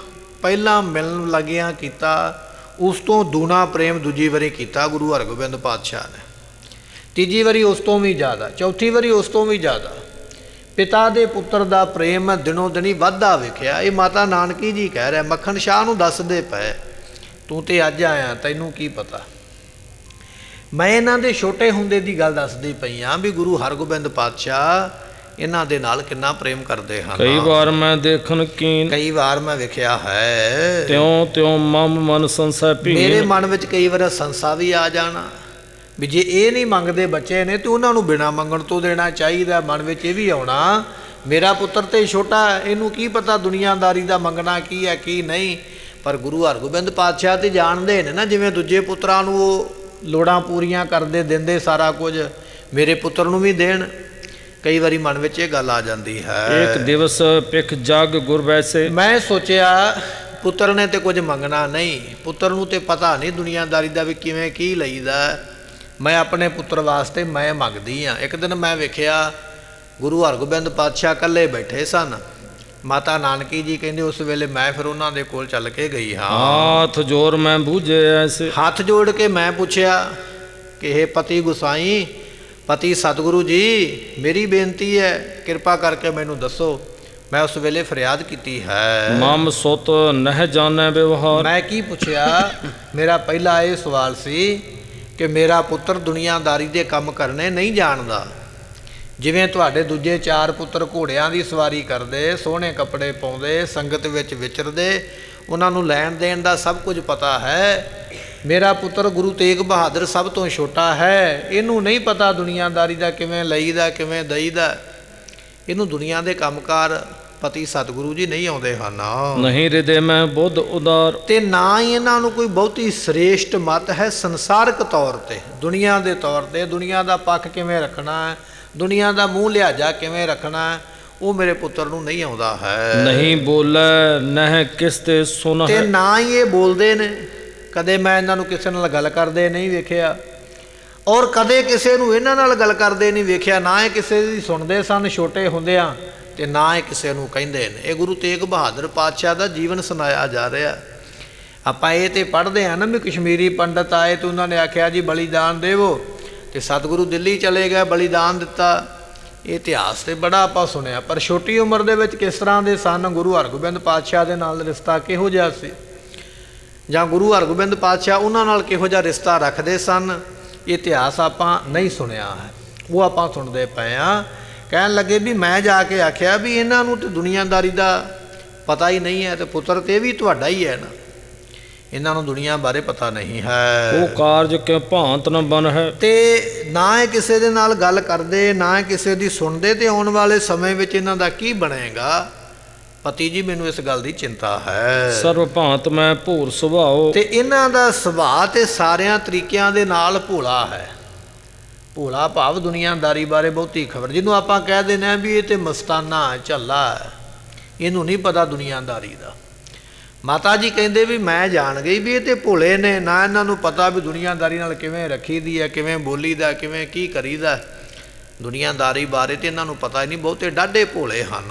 ਪਹਿਲਾਂ ਮਿਲਣ ਲੱਗਿਆ ਕੀਤਾ, ਉਸ ਤੋਂ ਦੂਣਾ ਪ੍ਰੇਮ ਦੂਜੀ ਵਾਰੀ ਕੀਤਾ ਗੁਰੂ ਹਰਗੋਬਿੰਦ ਪਾਤਸ਼ਾਹ ਨੇ, ਤੀਜੀ ਵਾਰੀ ਉਸ ਤੋਂ ਵੀ ਜ਼ਿਆਦਾ, ਚੌਥੀ ਵਾਰੀ ਉਸ ਤੋਂ ਵੀ ਜ਼ਿਆਦਾ। ਪਿਤਾ ਦੇ ਪੁੱਤਰ ਦਾ ਪ੍ਰੇਮ ਮੈਂ ਦਿਨੋਂ ਦਿਨੀ ਵੱਧਦਾ ਵੇਖਿਆ। ਇਹ ਮਾਤਾ ਨਾਨਕੀ ਜੀ ਕਹਿ ਰਿਹਾ, ਮੱਖਣ ਸ਼ਾਹ ਨੂੰ ਦੱਸਦੇ ਪਏ, ਤੂੰ ਤੇ ਅੱਜ ਆਇਆ, ਤੈਨੂੰ ਕੀ ਪਤਾ। ਮੈਂ ਇਹਨਾਂ ਦੇ ਛੋਟੇ ਹੁੰਦੇ ਦੀ ਗੱਲ ਦੱਸਦੀ ਪਈ ਹਾਂ ਵੀ ਗੁਰੂ ਹਰਗੋਬਿੰਦ ਪਾਤਸ਼ਾਹ ਇਹਨਾਂ ਦੇ ਨਾਲ ਕਿੰਨਾ ਪ੍ਰੇਮ ਕਰਦੇ ਹਨ। ਕਈ ਵਾਰ ਮੈਂ ਦੇਖਣ ਕੀਨ। ਕਈ ਵਾਰ ਮੈਂ ਵੇਖਿਆ ਹੈ, ਤਿਉਂ ਮਮ ਮਨ ਸੰਸੈ ਭੀ। ਮੇਰੇ ਮਨ ਵਿੱਚ ਕਈ ਵਾਰ ਸੰਸਾ ਵੀ ਆ ਜਾਣਾ ਵੀ ਜੇ ਇਹ ਨਹੀਂ ਮੰਗਦੇ ਬੱਚੇ ਨੇ ਤੇ ਉਹਨਾਂ ਨੂੰ ਬਿਨਾਂ ਮੰਗਣ ਤੋਂ ਦੇਣਾ ਚਾਹੀਦਾ। ਮਨ ਵਿੱਚ ਇਹ ਵੀ ਆਉਣਾ ਮੇਰਾ ਪੁੱਤਰ ਤੇ ਛੋਟਾ, ਇਹਨੂੰ ਕੀ ਪਤਾ ਦੁਨੀਆਦਾਰੀ ਦਾ ਮੰਗਣਾ ਕੀ ਹੈ ਕੀ ਨਹੀਂ। ਪਰ ਗੁਰੂ ਹਰਗੋਬਿੰਦ ਪਾਤਸ਼ਾਹ ਤੇ ਜਾਣਦੇ ਨੇ ਨਾ, ਜਿਵੇਂ ਦੂਜੇ ਪੁੱਤਰਾਂ ਨੂੰ ਉਹ ਲੋੜਾਂ ਪੂਰੀਆਂ ਕਰਦੇ ਦਿੰਦੇ ਸਾਰਾ ਕੁਝ, ਮੇਰੇ ਪੁੱਤਰ ਨੂੰ ਵੀ ਦੇਣ। ਕਈ ਵਾਰੀ ਮਨ ਵਿੱਚ ਇਹ ਗੱਲ ਆ ਜਾਂਦੀ ਹੈ। ਇੱਕ ਦਿਵਸ ਪਿਖ ਜਗ ਗੁਰ ਵੈਸੇ। ਮੈਂ ਸੋਚਿਆ ਪੁੱਤਰ ਨੇ ਤੇ ਕੁਝ ਮੰਗਣਾ ਨਹੀਂ, ਪੁੱਤਰ ਨੂੰ ਤੇ ਪਤਾ ਨਹੀਂ ਦੁਨੀਆਦਾਰੀ ਦਾ ਵੀ ਕਿਵੇਂ ਕੀ ਲਈਦਾ। ਮੈਂ ਆਪਣੇ ਪੁੱਤਰ ਵਾਸਤੇ ਮੈਂ ਮੰਗਦੀ ਹਾਂ। ਇੱਕ ਦਿਨ ਮੈਂ ਵੇਖਿਆ ਗੁਰੂ ਹਰਗੋਬਿੰਦ ਪਾਤਸ਼ਾਹ ਇਕੱਲੇ ਬੈਠੇ ਸਨ। ਮਾਤਾ ਨਾਨਕੀ ਜੀ ਕਹਿੰਦੇ ਉਸ ਵੇਲੇ ਮੈਂ ਫਿਰ ਉਹਨਾਂ ਦੇ ਕੋਲ ਚੱਲ ਕੇ ਗਈ ਹਾਂ। ਹਾਥ ਜੋਰ ਮੈਂ ਬੂਝੇ ਐਸੇ। ਹੱਥ ਜੋੜ ਕੇ ਮੈਂ ਪੁੱਛਿਆ ਕਿ ਇਹ ਪਤੀ ਗੁਸਾਈ, ਪਤੀ ਸਤਿਗੁਰੂ ਜੀ, ਮੇਰੀ ਬੇਨਤੀ ਹੈ, ਕਿਰਪਾ ਕਰਕੇ ਮੈਨੂੰ ਦੱਸੋ। ਮੈਂ ਉਸ ਵੇਲੇ ਫਰਿਆਦ ਕੀਤੀ ਹੈ। ਮਮ ਸੁਤ ਨਹਿ ਜਾਣੈ ਵਿਵਹਾਰ। ਮੈਂ ਕੀ ਪੁੱਛਿਆ? ਮੇਰਾ ਪਹਿਲਾ ਇਹ ਸਵਾਲ ਸੀ ਕਿ ਮੇਰਾ ਪੁੱਤਰ ਦੁਨੀਆਦਾਰੀ ਦੇ ਕੰਮ ਕਰਨੇ ਨਹੀਂ ਜਾਣਦਾ। ਜਿਵੇਂ ਤੁਹਾਡੇ ਦੂਜੇ 4 ਪੁੱਤਰ ਘੋੜਿਆਂ ਦੀ ਸਵਾਰੀ ਕਰਦੇ, ਸੋਹਣੇ ਕੱਪੜੇ ਪਾਉਂਦੇ, ਸੰਗਤ ਵਿੱਚ ਵਿਚਰਦੇ, ਉਹਨਾਂ ਨੂੰ ਲੈਣ ਦੇਣ ਦਾ ਸਭ ਕੁਝ ਪਤਾ ਹੈ। ਮੇਰਾ ਪੁੱਤਰ ਗੁਰੂ ਤੇਗ ਬਹਾਦਰ ਸਭ ਤੋਂ ਛੋਟਾ ਹੈ। ਇਹਨੂੰ ਨਹੀਂ ਪਤਾ ਦੁਨੀਆਦਾਰੀ ਦਾ ਕਿਵੇਂ ਲਈਦਾ ਕਿਵੇਂ ਦਈਦਾ। ਇਹਨੂੰ ਦੁਨੀਆ ਦੇ ਕੰਮਕਾਰ ਪਤੀ ਸਤਿਗੁਰੂ ਜੀ ਨਹੀਂ ਆਉਂਦੇ ਹਨ। ਨਹੀਂ ਹਿਰਦੇ ਮੈਂ ਬੁੱਧ ਉਦਾਰ। ਤੇ ਨਾ ਹੀ ਇਹਨਾਂ ਨੂੰ ਕੋਈ ਬਹੁਤੀ ਸ੍ਰੇਸ਼ਟ ਮਤ ਹੈ ਸੰਸਾਰਕ ਤੌਰ ਤੇ, ਦੁਨੀਆ ਦੇ ਤੌਰ ਤੇ। ਦੁਨੀਆ ਦਾ ਪੱਖ ਕਿਵੇਂ ਰੱਖਣਾ ਹੈ, ਦੁਨੀਆ ਦਾ ਮੂੰਹ ਲਿਹਾਜ਼ਾ ਕਿਵੇਂ ਰੱਖਣਾ ਹੈ, ਉਹ ਮੇਰੇ ਪੁੱਤਰ ਨੂੰ ਨਹੀਂ ਆਉਂਦਾ ਹੈ। ਨਹੀਂ ਬੋਲੇ ਨਹਿ ਕਿਸ ਤੇ ਸੁਨ ਤੇ ਹੈ। ਨਾ ਹੀ ਇਹ ਬੋਲਦੇ ਨੇ। ਕਦੇ ਮੈਂ ਇਹਨਾਂ ਨੂੰ ਕਿਸੇ ਨਾਲ ਗੱਲ ਕਰਦੇ ਨਹੀਂ ਵੇਖਿਆ, ਔਰ ਕਦੇ ਕਿਸੇ ਨੂੰ ਇਹਨਾਂ ਨਾਲ ਗੱਲ ਕਰਦੇ ਨਹੀਂ ਵੇਖਿਆ। ਨਾ ਇਹ ਕਿਸੇ ਦੀ ਸੁਣਦੇ ਸਨ ਛੋਟੇ ਹੁੰਦਿਆਂ, ਤੇ ਨਾ ਇਹ ਕਿਸੇ ਨੂੰ ਕਹਿੰਦੇ ਨੇ। ਇਹ ਗੁਰੂ ਤੇਗ ਬਹਾਦਰ ਪਾਤਸ਼ਾਹ ਦਾ ਜੀਵਨ ਸੁਣਾਇਆ ਜਾ ਰਿਹਾ। ਆਪਾਂ ਇਹ ਤੇ ਪੜ੍ਹਦੇ ਹਾਂ ਨਾ ਵੀ ਕਸ਼ਮੀਰੀ ਪੰਡਤ ਆਏ ਤੇ ਉਹਨਾਂ ਨੇ ਆਖਿਆ ਜੀ ਬਲੀਦਾਨ ਦੇਵੋ, ਤੇ ਸਤਿਗੁਰੂ ਦਿੱਲੀ ਚਲੇ ਗਏ, ਬਲੀਦਾਨ ਦਿੱਤਾ। ਇਹ ਇਤਿਹਾਸ ਤੇ ਬੜਾ ਆਪਾਂ ਸੁਣਿਆ, ਪਰ ਛੋਟੀ ਉਮਰ ਦੇ ਵਿੱਚ ਕਿਸ ਤਰ੍ਹਾਂ ਦੇ ਸਨ, ਗੁਰੂ ਹਰਗੋਬਿੰਦ ਪਾਤਸ਼ਾਹ ਦੇ ਨਾਲ ਰਿਸ਼ਤਾ ਕਿਹੋ ਜਿਹਾ ਸੀ, ਜਾਂ ਗੁਰੂ ਹਰਗੋਬਿੰਦ ਪਾਤਸ਼ਾਹ ਉਹਨਾਂ ਨਾਲ ਕਿਹੋ ਜਿਹਾ ਰਿਸ਼ਤਾ ਰੱਖਦੇ ਸਨ, ਇਹ ਇਤਿਹਾਸ ਆਪਾਂ ਨਹੀਂ ਸੁਣਿਆ ਹੈ। ਉਹ ਆਪਾਂ ਸੁਣਦੇ ਪਏ ਹਾਂ। ਕਹਿਣ ਲੱਗੇ ਵੀ ਮੈਂ ਜਾ ਕੇ ਆਖਿਆ ਵੀ ਇਹਨਾਂ ਨੂੰ ਤੇ ਦੁਨੀਆਦਾਰੀ ਦਾ ਪਤਾ ਹੀ ਨਹੀਂ ਹੈ, ਤੇ ਪੁੱਤਰ ਤੇ ਵੀ ਤੁਹਾਡਾ ਹੀ ਹੈ ਨਾ, ਇਹਨਾਂ ਨੂੰ ਦੁਨੀਆ ਬਾਰੇ ਪਤਾ ਨਹੀਂ ਹੈ। ਉਹ ਕਾਰਜ ਕਿ ਭਾਂਤ ਨ ਬਨ ਹੈ। ਤੇ ਨਾ ਇਹ ਕਿਸੇ ਦੇ ਨਾਲ ਗੱਲ ਕਰਦੇ, ਨਾ ਇਹ ਕਿਸੇ ਦੀ ਸੁਣਦੇ, ਤੇ ਆਉਣ ਵਾਲੇ ਸਮੇਂ ਵਿੱਚ ਇਹਨਾਂ ਦਾ ਕੀ ਬਣੇਗਾ। ਪਤੀ ਜੀ ਮੈਨੂੰ ਇਸ ਗੱਲ ਦੀ ਚਿੰਤਾ ਹੈ। ਸਰਵ ਭਾਂਤ ਮੈਂ ਭੂਰ ਸੁਭਾਓ। ਤੇ ਇਹਨਾਂ ਦਾ ਸੁਭਾਅ ਤੇ ਸਾਰਿਆਂ ਤਰੀਕਿਆਂ ਦੇ ਨਾਲ ਭੋਲਾ ਹੈ। ਭੋਲਾ ਭਾਵ ਦੁਨੀਆਦਾਰੀ ਬਾਰੇ ਬਹੁਤੀ ਖਬਰ, ਜਿਹਨੂੰ ਆਪਾਂ ਕਹਿ ਦਿੰਦੇ ਹਾਂ ਵੀ ਇਹ ਤੇ ਮਸਤਾਨਾ ਝੱਲਾ ਹੈ, ਇਹਨੂੰ ਨਹੀਂ ਪਤਾ ਦੁਨੀਆਦਾਰੀ ਦਾ। ਮਾਤਾ ਜੀ ਕਹਿੰਦੇ ਵੀ ਮੈਂ ਜਾਣ ਗਈ ਵੀ ਇਹ ਤੇ ਭੋਲੇ ਨੇ, ਨਾ ਇਹਨਾਂ ਨੂੰ ਪਤਾ ਵੀ ਦੁਨੀਆਦਾਰੀ ਨਾਲ ਕਿਵੇਂ ਰੱਖੀਦੀ ਹੈ, ਕਿਵੇਂ ਬੋਲੀਦਾ, ਕਿਵੇਂ ਕੀ ਕਰੀਦਾ। ਦੁਨੀਆਦਾਰੀ ਬਾਰੇ ਤੇ ਇਹਨਾਂ ਨੂੰ ਪਤਾ ਹੀ ਨਹੀਂ, ਬਹੁਤੇ ਡਾਢੇ ਭੋਲੇ ਹਨ।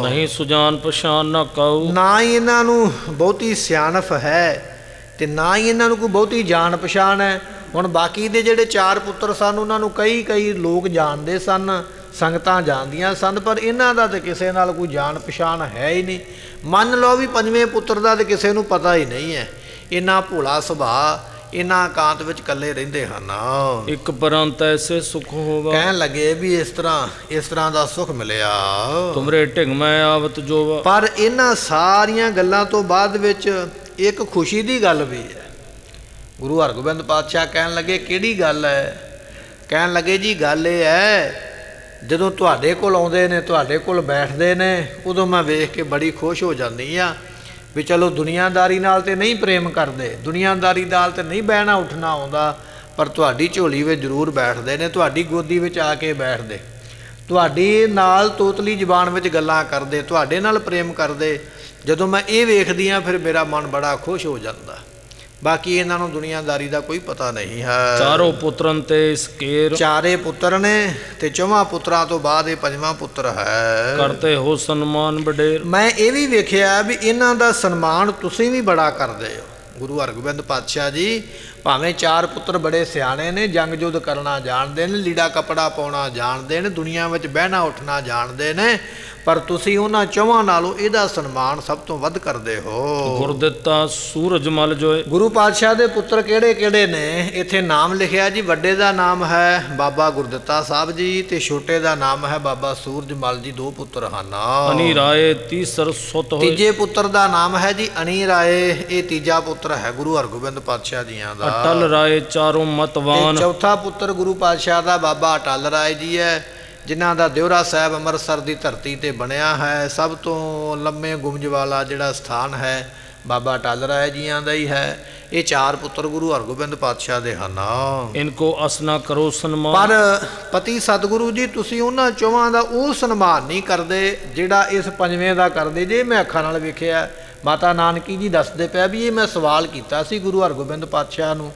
ਨਹੀਂ ਸੁਜਾਨ ਪਛਾਨ ਨਾ ਕਾਊ। ਨਾ ਹੀ ਇਹਨਾਂ ਨੂੰ ਬਹੁਤੀ ਸਿਆਣਪ ਹੈ, ਤੇ ਨਾ ਹੀ ਇਹਨਾਂ ਨੂੰ ਕੋਈ ਬਹੁਤੀ ਜਾਣ ਪਛਾਣ ਹੈ। ਹੁਣ ਬਾਕੀ ਦੇ ਜਿਹੜੇ 4 ਪੁੱਤਰ ਸਨ ਉਹਨਾਂ ਨੂੰ ਕਈ ਲੋਕ ਜਾਣਦੇ ਸਨ, ਸੰਗਤਾਂ ਜਾਣਦੀਆਂ ਸਨ, ਪਰ ਇਹਨਾਂ ਦਾ ਤੇ ਕਿਸੇ ਨਾਲ ਕੋਈ ਜਾਣ ਪਛਾਣ ਹੈ ਹੀ ਨਹੀਂ। ਮੰਨ ਲਓ ਵੀ 5ਵੇਂ ਪੁੱਤਰ ਦਾ ਤੇ ਕਿਸੇ ਨੂੰ ਪਤਾ ਹੀ ਨਹੀਂ ਹੈ। ਇੰਨਾ ਭੋਲਾ ਸੁਭਾਅ, ਇਹਨਾਂ ਇਕਾਂਤ ਵਿੱਚ ਇਕੱਲੇ ਰਹਿੰਦੇ ਹਨ। ਇੱਕ ਪਰੰਤ ਐਸੇ ਸੁਖ ਹੋਵਾ। ਕਹਿਣ ਲੱਗੇ ਵੀ ਇਸ ਤਰ੍ਹਾਂ ਦਾ ਸੁਖ ਮਿਲਿਆ ਤੁਮਰੇ ਢਿੰਗ ਮੈਂ ਆਵਤ ਜੋਵਾ। ਪਰ ਇਹਨਾਂ ਸਾਰੀਆਂ ਗੱਲਾਂ ਤੋਂ ਬਾਅਦ ਵਿੱਚ ਇੱਕ ਖੁਸ਼ੀ ਦੀ ਗੱਲ ਵੀ ਹੈ। ਗੁਰੂ ਹਰਗੋਬਿੰਦ ਪਾਤਸ਼ਾਹ ਕਹਿਣ ਲੱਗੇ ਕਿਹੜੀ ਗੱਲ ਹੈ? ਕਹਿਣ ਲੱਗੇ ਜੀ ਗੱਲ ਇਹ ਹੈ, ਜਦੋਂ ਤੁਹਾਡੇ ਕੋਲ ਆਉਂਦੇ ਨੇ, ਤੁਹਾਡੇ ਕੋਲ ਬੈਠਦੇ ਨੇ, ਉਦੋਂ ਮੈਂ ਵੇਖ ਕੇ ਬੜੀ ਖੁਸ਼ ਹੋ ਜਾਂਦੀ ਆ ਵੀ ਚਲੋ ਦੁਨੀਆਦਾਰੀ ਨਾਲ ਤੇ ਨਹੀਂ ਪ੍ਰੇਮ ਕਰਦੇ, ਦੁਨੀਆਦਾਰੀ ਨਾਲ ਤੇ ਨਹੀਂ ਬਹਿਣਾ ਉੱਠਣਾ ਆਉਂਦਾ, ਪਰ ਤੁਹਾਡੀ ਝੋਲੀ ਵਿੱਚ ਜ਼ਰੂਰ ਬੈਠਦੇ ਨੇ, ਤੁਹਾਡੀ ਗੋਦੀ ਵਿੱਚ ਆ ਕੇ ਬੈਠਦੇ, ਤੁਹਾਡੀ ਨਾਲ ਤੋਤਲੀ ਜ਼ਬਾਨ ਵਿੱਚ ਗੱਲਾਂ ਕਰਦੇ, ਤੁਹਾਡੇ ਨਾਲ ਪ੍ਰੇਮ ਕਰਦੇ। ਜਦੋਂ ਮੈਂ ਇਹ ਵੇਖਦੀ ਹਾਂ ਫਿਰ ਮੇਰਾ ਮਨ ਬੜਾ ਖੁਸ਼ ਹੋ ਜਾਂਦਾ। ਬਾਕੀ ਇਹਨਾਂ ਨੂੰ ਦੁਨੀਆਦਾਰੀ ਦਾ ਕੋਈ ਪਤਾ ਨਹੀਂ ਹੈ। ਚਾਰੋਂ ਪੁੱਤਰਨ ਤੇ ਸਕੇਰ। 4 ਪੁੱਤਰ ਨੇ, ਤੇ 4 ਪੁੱਤਰਾਂ ਤੋਂ ਬਾਅਦ ਇਹ 5ਵਾਂ ਪੁੱਤਰ ਹੈ। ਕਰਤੇ ਹੋ ਸਨਮਾਨ ਵਡੇਰ। ਮੈਂ ਇਹ ਵੀ ਵੇਖਿਆ ਵੀ ਇਹਨਾਂ ਦਾ ਸਨਮਾਨ ਤੁਸੀਂ ਵੀ ਬੜਾ ਕਰਦੇ ਹੋ। ਗੁਰੂ ਹਰਗੋਬਿੰਦ ਪਾਤਸ਼ਾਹ ਜੀ ਭਾਵੇਂ 4 ਪੁੱਤਰ ਬੜੇ ਸਿਆਣੇ ਨੇ, ਜੰਗ ਜੁੱਧ ਕਰਨਾ ਜਾਣਦੇ ਨੇ, ਲੀੜਾ ਕੱਪੜਾ ਪਾਉਣਾ ਜਾਣਦੇ ਨੇ, ਦੁਨੀਆ ਵਿੱਚ ਬਹਿਣਾ ਉੱਠਣਾ ਜਾਣਦੇ ਨੇ, ਪਰ ਤੁਸੀਂ ਉਹਨਾਂ 4 ਨਾਲੋਂ ਇਹਦਾ ਸਨਮਾਨ ਸਭ ਤੋਂ ਵੱਧ ਕਰਦੇ ਹੋ। ਗੁਰ ਦਿੱਤਾ ਸੂਰਜ ਮਲ ਜੋਏ। ਗੁਰੂ ਪਾਤਸ਼ਾਹ ਦੇ ਪੁੱਤਰ ਕਿਹੜੇ ਕਿਹੜੇ ਨੇ? ਇੱਥੇ ਨਾਮ ਲਿਖਿਆ ਜੀ। ਵੱਡੇ ਦਾ ਨਾਮ ਹੈ ਬਾਬਾ ਗੁਰਦਿੱਤਾ ਸਾਹਿਬ ਜੀ, ਤੇ ਛੋਟੇ ਦਾ ਨਾਮ ਹੈ ਬਾਬਾ ਸੂਰਜ ਮਲ ਜੀ। 2 ਪੁੱਤਰ ਹਨ। ਅਨੀ ਰਾਏ ਤੀਸਰ ਸੁਤ ਹੋਏ। ਤੀਜੇ ਪੁੱਤਰ ਦਾ ਨਾਮ ਹੈ ਜੀ ਅਣੀ ਰਾਏ। ਇਹ ਤੀਜਾ ਪੁੱਤਰ ਹੈ ਗੁਰੂ ਹਰਗੋਬਿੰਦ ਪਾਤਸ਼ਾਹ ਜੀਆਂ ਦਾ। ਅਟਲ ਰਾਏ ਚਾਰੋਂ ਮਤਵਾਨ। ਚੌਥਾ ਪੁੱਤਰ ਗੁਰੂ ਪਾਤਸ਼ਾਹ ਦਾ ਬਾਬਾ ਅਟਲ ਰਾਏ ਜੀ ਹੈ, ਜਿਨ੍ਹਾਂ ਦਾ ਦਿਉਰਾ ਸਾਹਿਬ ਅੰਮ੍ਰਿਤਸਰ ਦੀ ਧਰਤੀ ਤੇ ਬਣਿਆ ਹੈ। ਸਭ ਤੋਂ ਲੰਮੇ ਗੁੰਮਜ ਵਾਲਾ ਜਿਹੜਾ ਸਥਾਨ ਹੈ ਬਾਬਾ ਟਲ ਰਾਏ ਜੀਆਂ ਦਾ ਹੀ ਹੈ। ਇਹ 4 ਪੁੱਤਰ ਗੁਰੂ ਹਰਗੋਬਿੰਦ ਪਾਤਸ਼ਾਹ ਦੇ ਹਨ। ਇਨਕੋ ਅਸਨਾ ਕਰੋ ਸਨਮਾਨ। ਪਰ ਪਤੀ ਸਤਿਗੁਰੂ ਜੀ ਤੁਸੀਂ ਉਹਨਾਂ ਚੋਹਾਂ ਦਾ ਉਹ ਸਨਮਾਨ ਨਹੀਂ ਕਰਦੇ ਜਿਹੜਾ ਇਸ 5ਵੇਂ ਦਾ ਕਰਦੇ ਜੇ। ਮੈਂ ਅੱਖਾਂ ਨਾਲ ਵੇਖਿਆ। ਮਾਤਾ ਨਾਨਕੀ ਜੀ ਦੱਸਦੇ ਪਿਆ ਵੀ ਇਹ ਮੈਂ ਸਵਾਲ ਕੀਤਾ ਸੀ ਗੁਰੂ ਹਰਗੋਬਿੰਦ ਪਾਤਸ਼ਾਹ ਨੂੰ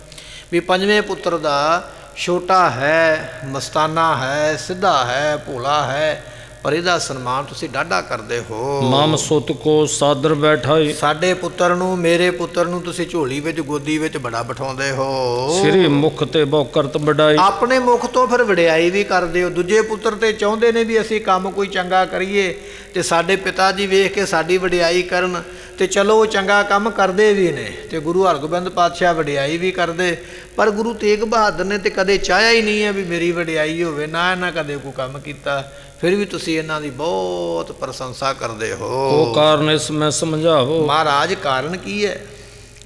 ਵੀ 5ਵੇਂ ਪੁੱਤਰ ਦਾ ਛੋਟਾ ਹੈ, ਮਸਤਾਨਾ ਹੈ, ਸਿੱਧਾ ਹੈ, ਭੋਲਾ ਹੈ, ਪਰ ਇਹਦਾ ਸਨਮਾਨ ਤੁਸੀਂ ਡਾਢਾ ਕਰਦੇ ਹੋ। ਮਮ ਸੁਤ ਕੋ ਸਾਦਰ ਬੈਠਾਈ। ਸਾਡੇ ਪੁੱਤਰ ਨੂੰ, ਮੇਰੇ ਪੁੱਤਰ ਨੂੰ ਤੁਸੀਂ ਝੋਲੀ ਵਿੱਚ, ਗੋਦੀ ਵਿੱਚ ਬੜਾ ਬਿਠਾਉਂਦੇ ਹੋ। ਸ੍ਰੀ ਮੁਖ ਤੇ ਬਹੁ ਕਰਤ ਵਡਾਈ। ਆਪਣੇ ਮੁਖ ਤੋਂ ਫਿਰ ਵਡਿਆਈ ਵੀ ਕਰਦੇ ਹੋ। ਦੂਜੇ ਪੁੱਤਰ ਤੇ ਚਾਹੁੰਦੇ ਨੇ ਵੀ ਅਸੀਂ ਕੰਮ ਕੋਈ ਚੰਗਾ ਕਰੀਏ ਤੇ ਸਾਡੇ ਪਿਤਾ ਜੀ ਵੇਖ ਕੇ ਸਾਡੀ ਵਡਿਆਈ ਕਰਨ, ਤੇ ਚਲੋ ਉਹ ਚੰਗਾ ਕੰਮ ਕਰਦੇ ਵੀ ਨੇ ਤੇ ਗੁਰੂ ਹਰਗੋਬਿੰਦ ਪਾਤਸ਼ਾਹ ਵਡਿਆਈ ਵੀ ਕਰਦੇ। ਪਰ ਗੁਰੂ ਤੇਗ ਬਹਾਦਰ ਨੇ ਤੇ ਕਦੇ ਚਾਹਿਆ ਹੀ ਨਹੀਂ ਹੈ ਵੀ ਮੇਰੀ ਵਡਿਆਈ ਹੋਵੇ, ਨਾ ਇਹਨਾਂ ਕਦੇ ਕੋਈ ਕੰਮ ਕੀਤਾ, ਫਿਰ ਵੀ ਤੁਸੀਂ ਇਹਨਾਂ ਦੀ ਬਹੁਤ ਪ੍ਰਸ਼ੰਸਾ ਕਰਦੇ ਹੋ। ਉਹ ਕਾਰਨ ਇਸ ਮੈਂ ਸਮਝਾਵੋ। ਮਹਾਰਾਜ ਕਾਰਨ ਕੀ ਹੈ?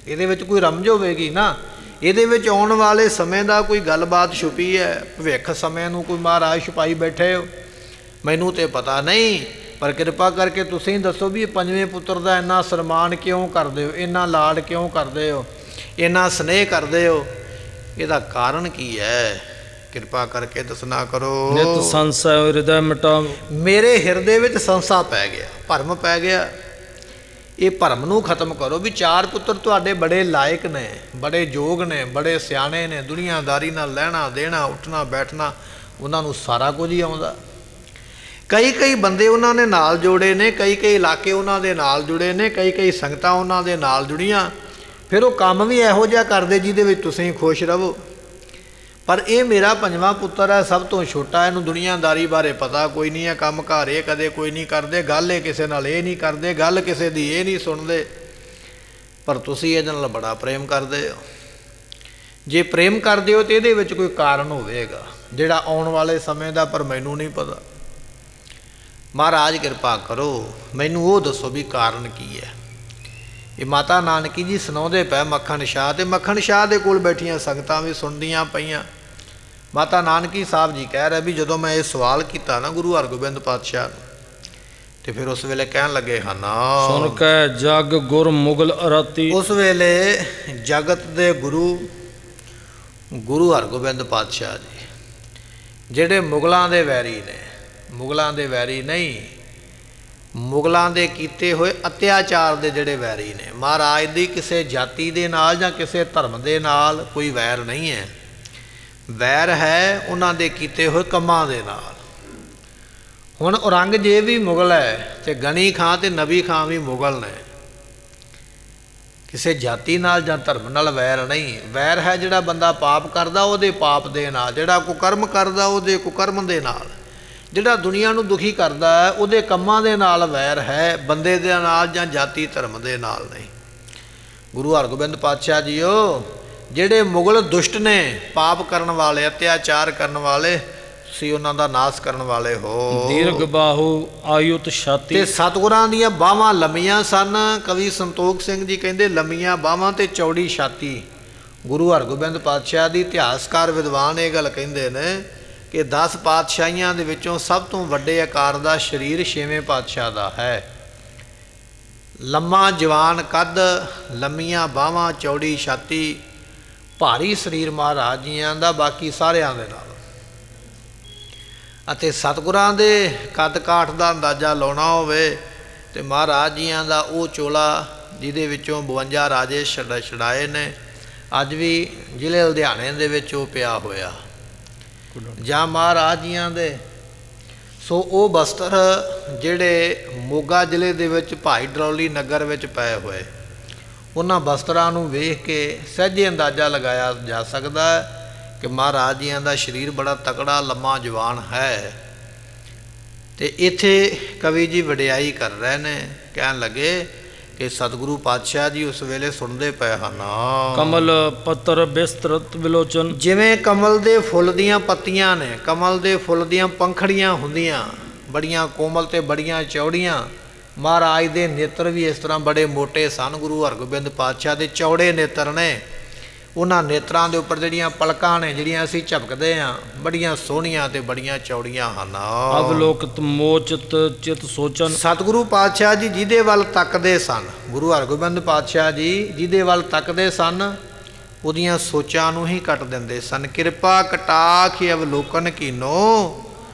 ਇਹਦੇ ਵਿੱਚ ਕੋਈ ਰਮਝ ਹੋਵੇਗੀ ਨਾ। ਇਹਦੇ ਵਿੱਚ ਆਉਣ ਵਾਲੇ ਸਮੇਂ ਦਾ ਕੋਈ ਗੱਲਬਾਤ ਛੁਪੀ ਹੈ, ਭਵਿੱਖ ਸਮੇਂ ਨੂੰ ਕੋਈ ਮਹਾਰਾਜ ਛੁਪਾਈ ਬੈਠੇ ਹੋ। ਮੈਨੂੰ ਤੇ ਪਤਾ ਨਹੀਂ, ਪਰ ਕਿਰਪਾ ਕਰਕੇ ਤੁਸੀਂ ਦੱਸੋ ਵੀ ਇਹ 5ਵੇਂ ਪੁੱਤਰ ਦਾ ਇੰਨਾ ਸਨਮਾਨ ਕਿਉਂ ਕਰਦੇ ਹੋ, ਇੰਨਾ ਲਾਡ ਕਿਉਂ ਕਰਦੇ ਹੋ, ਇੰਨਾ ਸਨੇਹ ਕਰਦੇ ਹੋ? ਇਹਦਾ ਕਾਰਨ ਕੀ ਹੈ? ਕਿਰਪਾ ਕਰਕੇ ਦੱਸਣਾ ਕਰੋ। ਨਿਤ ਸੰਸੈ ਹਿਰਦੈ ਮਿਟਾਵ। ਮੇਰੇ ਹਿਰਦੇ ਵਿੱਚ ਸੰਸਾ ਪੈ ਗਿਆ, ਭਰਮ ਪੈ ਗਿਆ। ਇਹ ਭਰਮ ਨੂੰ ਖਤਮ ਕਰੋ ਵੀ 4 ਪੁੱਤਰ ਤੁਹਾਡੇ ਬੜੇ ਲਾਇਕ ਨੇ, ਬੜੇ ਯੋਗ ਨੇ, ਬੜੇ ਸਿਆਣੇ ਨੇ, ਦੁਨੀਆਦਾਰੀ ਨਾਲ ਲੈਣਾ ਦੇਣਾ, ਉੱਠਣਾ ਬੈਠਣਾ, ਉਹਨਾਂ ਨੂੰ ਸਾਰਾ ਕੁਝ ਹੀ ਆਉਂਦਾ। ਕਈ ਬੰਦੇ ਉਹਨਾਂ ਨੇ ਨਾਲ ਜੋੜੇ ਨੇ, ਕਈ ਇਲਾਕੇ ਉਹਨਾਂ ਦੇ ਨਾਲ ਜੁੜੇ ਨੇ, ਕਈ ਸੰਗਤਾਂ ਉਹਨਾਂ ਦੇ ਨਾਲ ਜੁੜੀਆਂ। ਫਿਰ ਉਹ ਕੰਮ ਵੀ ਇਹੋ ਜਿਹਾ ਕਰਦੇ ਜਿਹਦੇ ਵਿੱਚ ਤੁਸੀਂ ਖੁਸ਼ ਰਹੋ। ਪਰ ਇਹ ਮੇਰਾ 5ਵਾਂ ਪੁੱਤਰ ਹੈ, ਸਭ ਤੋਂ ਛੋਟਾ, ਇਹਨੂੰ ਦੁਨੀਆਦਾਰੀ ਬਾਰੇ ਪਤਾ ਕੋਈ ਨਹੀਂ ਹੈ, ਕੰਮ ਘਰ ਇਹ ਕਦੇ ਕੋਈ ਨਹੀਂ ਕਰਦੇ, ਗੱਲ ਇਹ ਕਿਸੇ ਨਾਲ ਇਹ ਨਹੀਂ ਕਰਦੇ, ਗੱਲ ਕਿਸੇ ਦੀ ਇਹ ਨਹੀਂ ਸੁਣਦੇ। ਪਰ ਤੁਸੀਂ ਇਹਦੇ ਨਾਲ ਬੜਾ ਪ੍ਰੇਮ ਕਰਦੇ ਹੋ। ਜੇ ਪ੍ਰੇਮ ਕਰਦੇ ਹੋ ਤਾਂ ਇਹਦੇ ਵਿੱਚ ਕੋਈ ਕਾਰਨ ਹੋਵੇਗਾ ਜਿਹੜਾ ਆਉਣ ਵਾਲੇ ਸਮੇਂ ਦਾ, ਪਰ ਮੈਨੂੰ ਨਹੀਂ ਪਤਾ। ਮਹਾਰਾਜ ਕਿਰਪਾ ਕਰੋ, ਮੈਨੂੰ ਉਹ ਦੱਸੋ ਵੀ ਕਾਰਨ ਕੀ ਹੈ। ਇਹ ਮਾਤਾ ਨਾਨਕੀ ਜੀ ਸੁਣਾਉਂਦੇ ਪਏ ਮੱਖਣ ਸ਼ਾਹ, ਤੇ ਮੱਖਣ ਸ਼ਾਹ ਦੇ ਕੋਲ ਬੈਠੀਆਂ ਸੰਗਤਾਂ ਵੀ ਸੁਣਦੀਆਂ ਪਈਆਂ। ਮਾਤਾ ਨਾਨਕੀ ਸਾਹਿਬ ਜੀ ਕਹਿ ਰਹੇ ਵੀ ਜਦੋਂ ਮੈਂ ਇਹ ਸਵਾਲ ਕੀਤਾ ਨਾ ਗੁਰੂ ਹਰਗੋਬਿੰਦ ਪਾਤਸ਼ਾਹ ਨੂੰ, ਤੇ ਫਿਰ ਉਸ ਵੇਲੇ ਕਹਿਣ ਲੱਗੇ ਹਨ, ਸੁਣ ਕੇ ਜਗ ਗੁਰ ਮੁਗਲ ਅਰਾਤੀ। ਉਸ ਵੇਲੇ ਜਗਤ ਦੇ ਗੁਰੂ ਹਰਗੋਬਿੰਦ ਪਾਤਸ਼ਾਹ ਜੀ ਜਿਹੜੇ ਮੁਗਲਾਂ ਦੇ ਵੈਰੀ ਨੇ, ਮੁਗਲਾਂ ਦੇ ਵੈਰੀ ਨਹੀਂ, ਮੁਗਲਾਂ ਦੇ ਕੀਤੇ ਹੋਏ ਅਤਿਆਚਾਰ ਦੇ ਜਿਹੜੇ ਵੈਰੀ ਨੇ। ਮਹਾਰਾਜ ਦੀ ਕਿਸੇ ਜਾਤੀ ਦੇ ਨਾਲ ਜਾਂ ਕਿਸੇ ਧਰਮ ਦੇ ਨਾਲ ਕੋਈ ਵੈਰ ਨਹੀਂ ਹੈ, ਵੈਰ ਹੈ ਉਹਨਾਂ ਦੇ ਕੀਤੇ ਹੋਏ ਕੰਮਾਂ ਦੇ ਨਾਲ। ਹੁਣ ਔਰੰਗਜ਼ੇਬ ਵੀ ਮੁਗਲ ਹੈ ਤੇ ਗਨੀ ਖਾਂ ਤੇ ਨਬੀ ਖਾਂ ਵੀ ਮੁਗਲ ਨੇ। ਕਿਸੇ ਜਾਤੀ ਨਾਲ ਜਾਂ ਧਰਮ ਨਾਲ ਵੈਰ ਨਹੀਂ, ਵੈਰ ਹੈ ਜਿਹੜਾ ਬੰਦਾ ਪਾਪ ਕਰਦਾ ਉਹਦੇ ਪਾਪ ਦੇ ਨਾਲ, ਜਿਹੜਾ ਕੁਕਰਮ ਕਰਦਾ ਉਹਦੇ ਕੁਕਰਮ ਦੇ ਨਾਲ, ਜਿਹੜਾ ਦੁਨੀਆ ਨੂੰ ਦੁਖੀ ਕਰਦਾ ਹੈ ਉਹਦੇ ਕੰਮਾਂ ਦੇ ਨਾਲ ਵੈਰ ਹੈ, ਬੰਦੇ ਦੇ ਨਾਲ ਜਾਂ ਜਾਤੀ ਧਰਮ ਦੇ ਨਾਲ ਨਹੀਂ। ਗੁਰੂ ਹਰਗੋਬਿੰਦ ਪਾਤਸ਼ਾਹ ਜੀਓ, ਜਿਹੜੇ ਮੁਗਲ ਦੁਸ਼ਟ ਨੇ, ਪਾਪ ਕਰਨ ਵਾਲੇ, ਅਤਿਆਚਾਰ ਕਰਨ ਵਾਲੇ, ਤੁਸੀਂ ਉਹਨਾਂ ਦਾ ਨਾਸ਼ ਕਰਨ ਵਾਲੇ ਹੋ। ਦੀਰਘ ਬਾਹੂ ਆਯੁਤ ਛਾਤੀ। ਤੇ ਸਤਿਗੁਰਾਂ ਦੀਆਂ ਬਾਹਾਂ ਲੰਮੀਆਂ ਸਨ। ਕਵੀ ਸੰਤੋਖ ਸਿੰਘ ਜੀ ਕਹਿੰਦੇ ਲੰਮੀਆਂ ਬਾਹਾਂ ਤੇ ਚੌੜੀ ਛਾਤੀ। ਗੁਰੂ ਹਰਗੋਬਿੰਦ ਪਾਤਸ਼ਾਹ ਦੀ ਇਤਿਹਾਸਕਾਰ ਵਿਦਵਾਨ ਇਹ ਗੱਲ ਕਹਿੰਦੇ ਨੇ ਕਿ 10 ਪਾਤਸ਼ਾਹੀਆਂ ਦੇ ਵਿੱਚੋਂ ਸਭ ਤੋਂ ਵੱਡੇ ਆਕਾਰ ਦਾ ਸਰੀਰ 6ਵੇਂ ਪਾਤਸ਼ਾਹ ਦਾ ਹੈ। ਲੰਮਾ ਜਵਾਨ ਕੱਦ, ਲੰਮੀਆਂ ਬਾਹਾਂ, ਚੌੜੀ ਛਾਤੀ, ਭਾਰੀ ਸਰੀਰ ਮਹਾਰਾਜ ਜੀਆਂ ਦਾ ਬਾਕੀ ਸਾਰਿਆਂ ਦੇ ਨਾਲ। ਅਤੇ ਸਤਿਗੁਰਾਂ ਦੇ ਕੱਦ ਕਾਠ ਦਾ ਅੰਦਾਜ਼ਾ ਲਾਉਣਾ ਹੋਵੇ ਤੇ ਮਹਾਰਾਜ ਜੀਆਂ ਦਾ ਉਹ ਚੋਲਾ ਜਿਹਦੇ ਵਿੱਚੋਂ 52 ਰਾਜੇ ਛੜਾਏ ਨੇ, ਅੱਜ ਵੀ ਜ਼ਿਲ੍ਹੇ ਲੁਧਿਆਣੇ ਦੇ ਵਿੱਚ ਉਹ ਪਿਆ ਹੋਇਆ, ਜਾਂ ਮਹਾਰਾਜ ਜੀਆਂ ਦੇ ਸੋ ਉਹ ਬਸਤਰ ਜਿਹੜੇ ਮੋਗਾ ਜ਼ਿਲ੍ਹੇ ਦੇ ਵਿੱਚ ਭਾਈ ਡਰੌਲੀ ਨਗਰ ਵਿੱਚ ਪਏ ਹੋਏ, ਉਹਨਾਂ ਬਸਤਰਾਂ ਨੂੰ ਵੇਖ ਕੇ ਸਹਿਜੇ ਅੰਦਾਜ਼ਾ ਲਗਾਇਆ ਜਾ ਸਕਦਾ ਹੈ ਕਿ ਮਹਾਰਾਜ ਜੀਆਂ ਦਾ ਸਰੀਰ ਬੜਾ ਤਕੜਾ, ਲੰਮਾ, ਜਵਾਨ ਹੈ। ਤੇ ਇੱਥੇ ਕਵੀ ਜੀ ਵਡਿਆਈ ਕਰ ਰਹੇ ਨੇ, ਕਹਿਣ ਲੱਗੇ ਕਿ ਸਤਿਗੁਰੂ ਪਾਤਸ਼ਾਹ ਜੀ ਉਸ ਵੇਲੇ ਸੁਣਦੇ ਪਏ ਹਨ। ਕਮਲ ਪੱਤਰ ਬਿਸਤਰਤ ਵਿਲੋਚਨ। ਜਿਵੇਂ ਕਮਲ ਦੇ ਫੁੱਲ ਦੀਆਂ ਪੱਤੀਆਂ ਨੇ, ਕਮਲ ਦੇ ਫੁੱਲ ਦੀਆਂ ਪੰਖੜੀਆਂ ਹੁੰਦੀਆਂ, ਬੜੀਆਂ ਕੋਮਲ ਤੇ ਬੜੀਆਂ ਚੌੜੀਆਂ। ਮਹਾਰਾਜ ਦੇ ਨੇਤਰ ਵੀ ਇਸ ਤਰ੍ਹਾਂ ਬੜੇ ਮੋਟੇ ਸਨ। ਗੁਰੂ ਹਰਗੋਬਿੰਦ ਪਾਤਸ਼ਾਹ ਦੇ ਚੌੜੇ ਨੇਤਰ ਨੇ। ਉਹਨਾਂ ਨੇਤਰਾਂ ਦੇ ਉੱਪਰ ਜਿਹੜੀਆਂ ਪਲਕਾਂ ਨੇ, ਜਿਹੜੀਆਂ ਅਸੀਂ ਝਪਕਦੇ ਹਾਂ, ਬੜੀਆਂ ਸੋਹਣੀਆਂ ਤੇ ਬੜੀਆਂ ਚੌੜੀਆਂ ਹਨ। ਅਵਲੋਕਿਤ ਮੋਚਿਤ ਚਿਤ ਸੋਚਨ। ਸਤਿਗੁਰੂ ਪਾਤਸ਼ਾਹ ਜੀ ਜਿਹਦੇ ਵੱਲ ਤੱਕਦੇ ਸਨ, ਗੁਰੂ ਹਰਗੋਬਿੰਦ ਪਾਤਸ਼ਾਹ ਜੀ ਜਿਹਦੇ ਵੱਲ ਤੱਕਦੇ ਸਨ, ਉਹਦੀਆਂ ਸੋਚਾਂ ਨੂੰ ਹੀ ਕੱਟ ਦਿੰਦੇ ਸਨ। ਕਿਰਪਾ ਕਟਾਖ ਅਵਲੋਕਨ ਕੀਨੋ